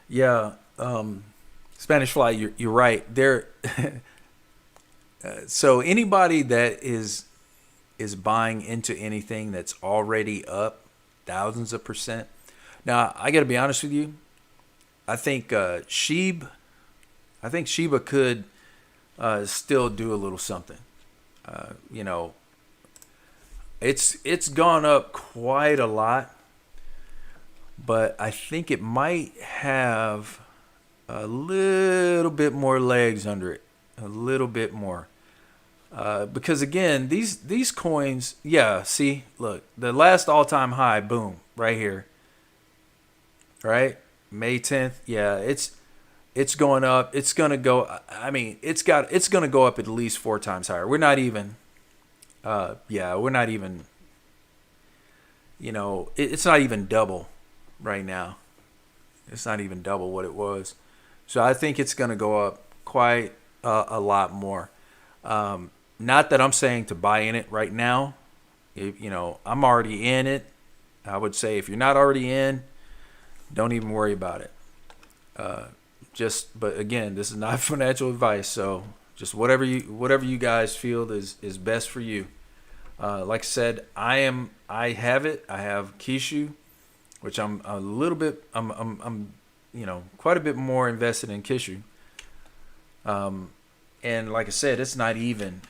S1: Yeah. Spanish Fly, you're right. There. So anybody that is buying into anything that's already up thousands of percent. Now, I got to be honest with you. I think Shiba could still do a little something. It's gone up quite a lot, but I think it might have a little bit more legs under it, a little bit more. Because again, these coins, yeah, see, look, the last all-time high, boom, right here, right? May 10th, yeah, it's going up. It's gonna go. It's gonna go up at least 4 times higher. We're not even. We're not even. It's not even double right now. It's not even double what it was. So I think it's gonna go up quite a lot more. Not that I'm saying to buy in it right now. I'm already in it. I would say if you're not already in, don't even worry about it. But again, this is not financial advice. So just whatever you guys feel is best for you. Like I said, I have it. I have Kishu, which I'm a little bit. I'm quite a bit more invested in Kishu. And like I said, it's not even.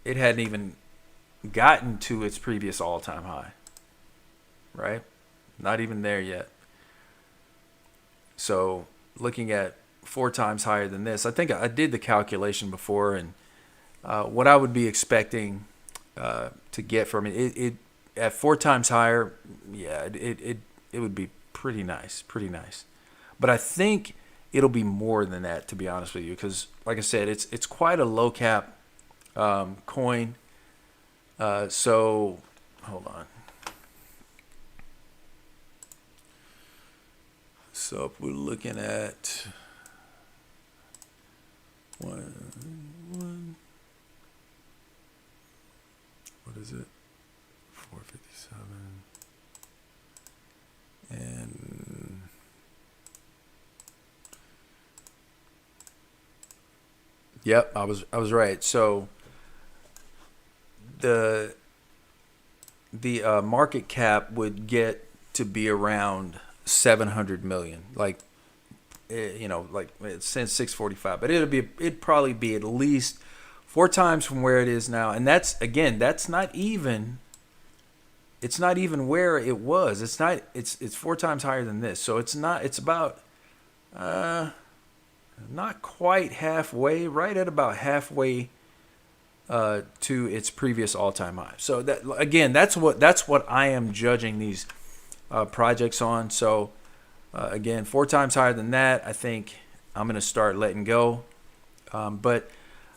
S1: It hadn't even gotten to its previous all-time high. Right? Not even there yet. So looking at 4 times higher than this, I think I did the calculation before, and what I would be expecting to get from it at 4 times higher, yeah, it would be pretty nice. But I think it'll be more than that, to be honest with you, because like I said, it's quite a low cap coin. So hold on. So if we're looking at one, what is it? 457. And yep, I was right. So the market cap would get to be around 700 million, like like since 645, but it'd probably be at least 4 times from where it is now, and that's not even. It's not even where it was. It's 4 times higher than this. So it's about not quite halfway, right at about halfway to its previous all-time high. So that, again, that's what I am judging these projects on. So again, 4 times higher than that, I think I'm going to start letting go. But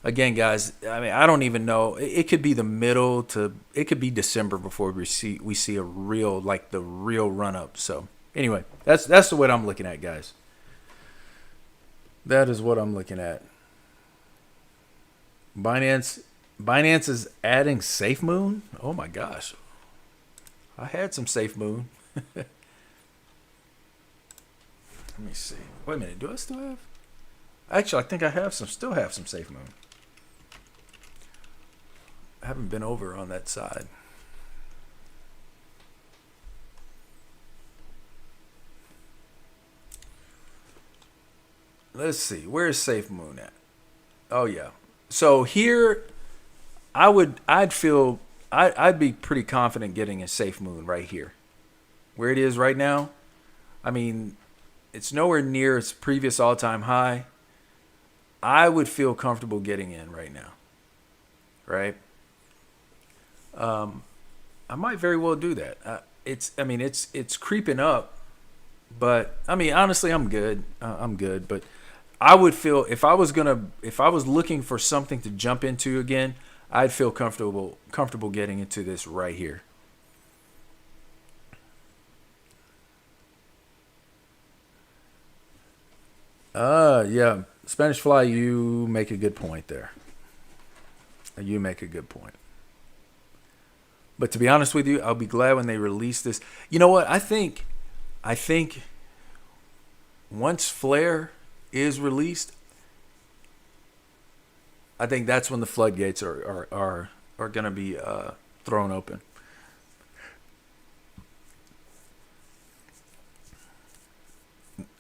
S1: again, guys, I mean, I don't even know. It could be it could be December before we see a real, like the real run up. So anyway, that's the what I'm looking at, guys. That is what I'm looking at. Binance is adding SafeMoon. Oh my gosh, I had some SafeMoon. Let me see. Wait a minute. Do I still have? Actually, I think I still have some SafeMoon. I haven't been over on that side. Let's see. Where's SafeMoon at? Oh yeah. So here, I'd be pretty confident getting a SafeMoon right here, where it is right now. I mean, it's nowhere near its previous all-time high. I would feel comfortable getting in right now, right? I might very well do that. It's creeping up, but I mean, honestly, I'm good. I'm good, but I would feel if I was looking for something to jump into again, I'd feel comfortable getting into this right here. Yeah. Spanish Fly, you make a good point there. You make a good point. But to be honest with you, I'll be glad when they release this. You know what? I think once Flare is released, I think that's when the floodgates are going to be thrown open.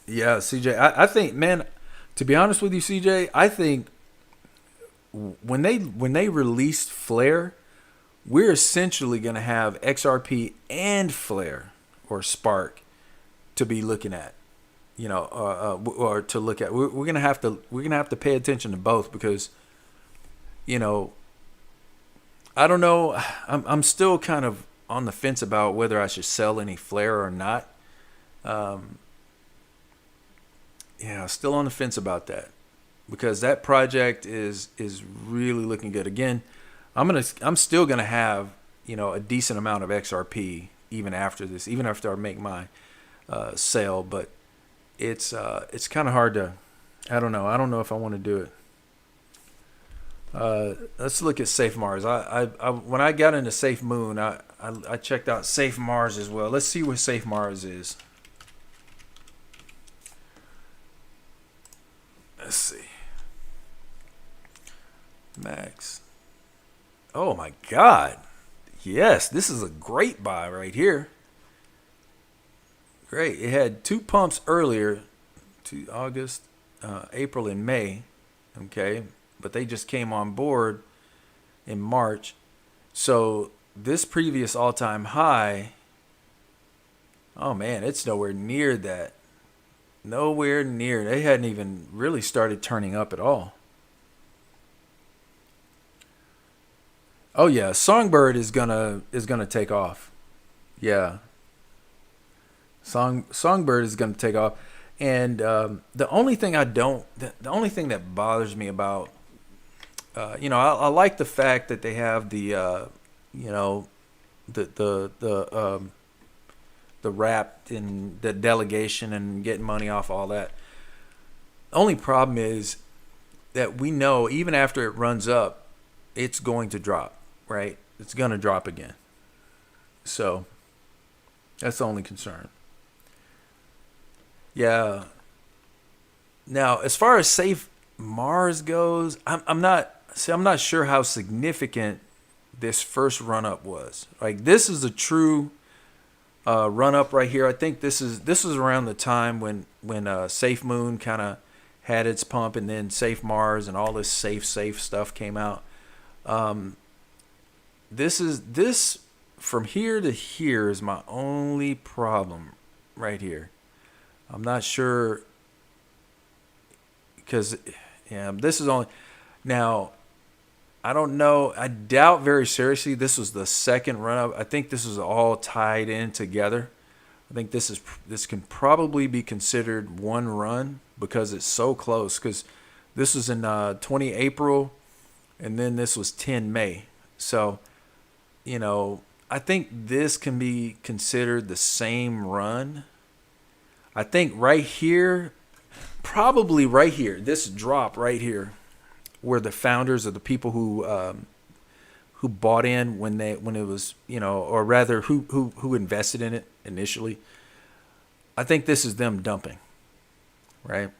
S1: Yeah, CJ. I think, man. To be honest with you, CJ, I think when they released Flare, we're essentially going to have XRP and Flare or Spark to be looking at, or to look at. We're gonna have to pay attention to both because, I don't know. I'm still kind of on the fence about whether I should sell any Flare or not. Yeah, still on the fence about that because that project is really looking good. Again, I'm still gonna have a decent amount of XRP even after this, even after I make my sale. But it's kind of hard to. I don't know if I want to do it. Let's look at Safe Mars. I when I got into Safe Moon, I checked out Safe Mars as well. Let's see what Safe Mars is. Let's see. Max. Oh my God. Yes, this is a great buy right here. Great. It had 2 pumps earlier to August, April, and May. Okay. But they just came on board in March. So this previous all-time high, oh man, it's nowhere near that. Nowhere near. They hadn't even really started turning up at all. Oh yeah, Songbird is gonna take off. Yeah. Songbird is gonna take off. And the only thing the only thing that bothers me about, I like the fact that they have you know, the rap and the delegation and getting money off all that. Only problem is that we know even after it runs up, it's going to drop, right? It's going to drop again. So that's the only concern. Yeah. Now, as far as Safe Mars goes, I'm not sure how significant this first run up was. Like this is a true run up right here. I think this is around the time when Safe Moon kind of had its pump, and then Safe Mars and all this safe stuff came out. Um, this from here to here is my only problem right here. I'm not sure because yeah, this is only now. I don't know. I doubt very seriously this was the second run up. I think this is all tied in together. I think this can probably be considered one run because it's so close. Because this was in 20 April, and then this was 10 May. So I think this can be considered the same run. I think right here, probably right here, this drop right here, where the founders or the people who bought in when it was or rather who invested in it initially. I think this is them dumping, right?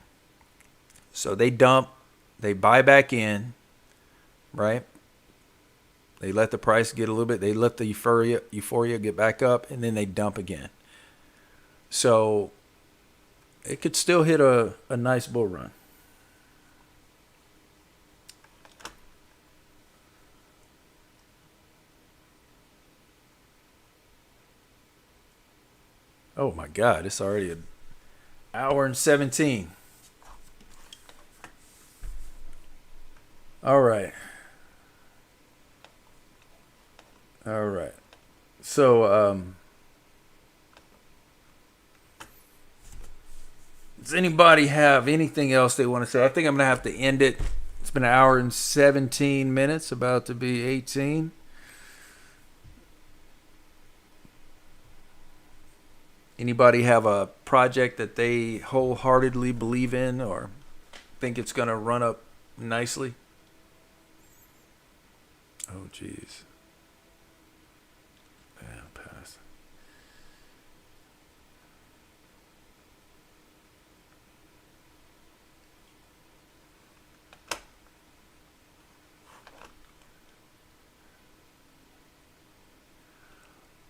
S1: So they dump, they buy back in, right? They let the price get a little bit. They let the euphoria get back up, and then they dump again. So it could still hit a nice bull run. Oh my God, it's already an hour and 17. All right. All right. So, does anybody have anything else they want to say? I think I'm going to have to end it. It's been an hour and 17 minutes, about to be 18. Anybody have a project that they wholeheartedly believe in or think it's going to run up nicely? Oh, geez. Yeah, pass.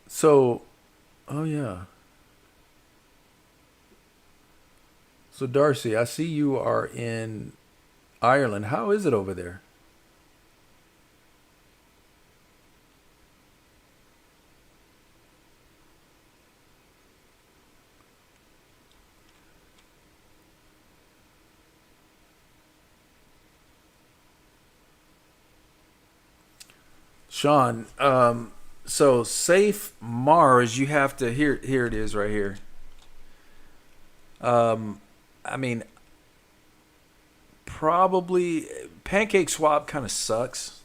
S1: So, oh yeah. So Darcy, I see you are in Ireland. How is it over there? Sean, so Safe Mars, you have to here it is right here. Um, I mean, probably Pancake Swap kind of sucks.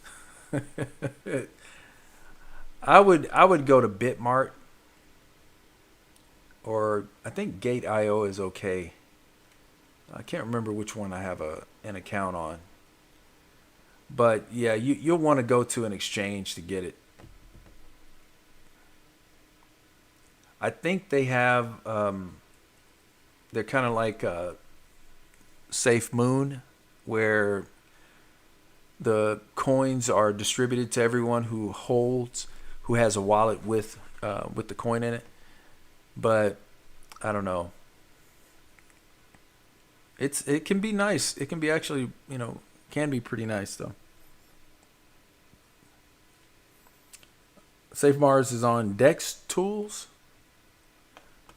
S1: I would go to Bitmart, or I think Gate.io is okay. I can't remember which one I have an account on. But yeah, you'll want to go to an exchange to get it. I think they have they're kind of like Safe Moon, where the coins are distributed to everyone who has a wallet with the coin in it. But I don't know. It can be nice. It can be actually can be pretty nice though. Safe Mars is on Dex Tools.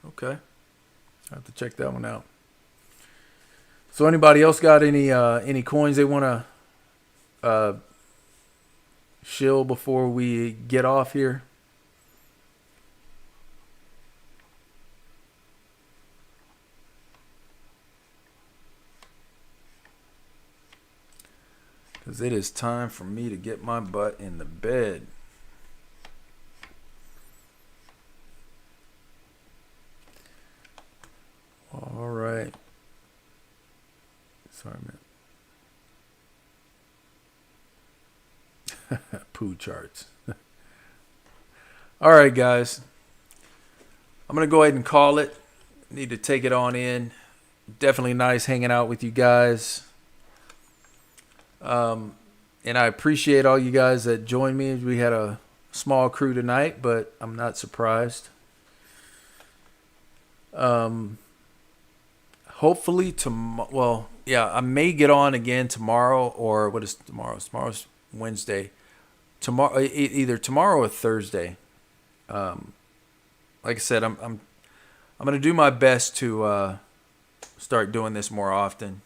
S1: Okay, I have to check that one out. So anybody else got any coins they want to shill before we get off here? because it is time for me to get my butt in the bed. All right. Sorry, man. Poo charts. All right, guys. I'm going to go ahead and call it. Need to take it on in. Definitely nice hanging out with you guys. And I appreciate all you guys that joined me. We had a small crew tonight, but I'm not surprised. Hopefully tomorrow. Well, yeah, I may get on again tomorrow, or what is tomorrow? Tomorrow's Wednesday. Tomorrow, either tomorrow or Thursday. Like I said, I'm gonna do my best to start doing this more often.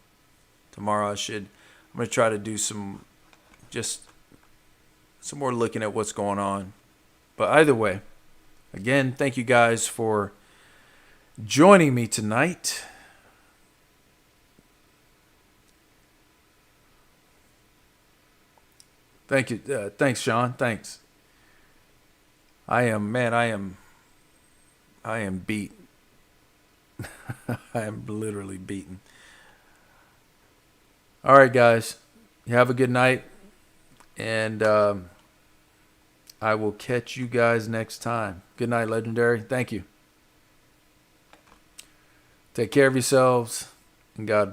S1: Tomorrow I'm gonna try to do some more looking at what's going on. But either way, again, thank you guys for joining me tonight. Thank you. Thanks, Sean. Thanks. I am beat. I am literally beaten. All right, guys. You have a good night. And I will catch you guys next time. Good night, Legendary. Thank you. Take care of yourselves. And God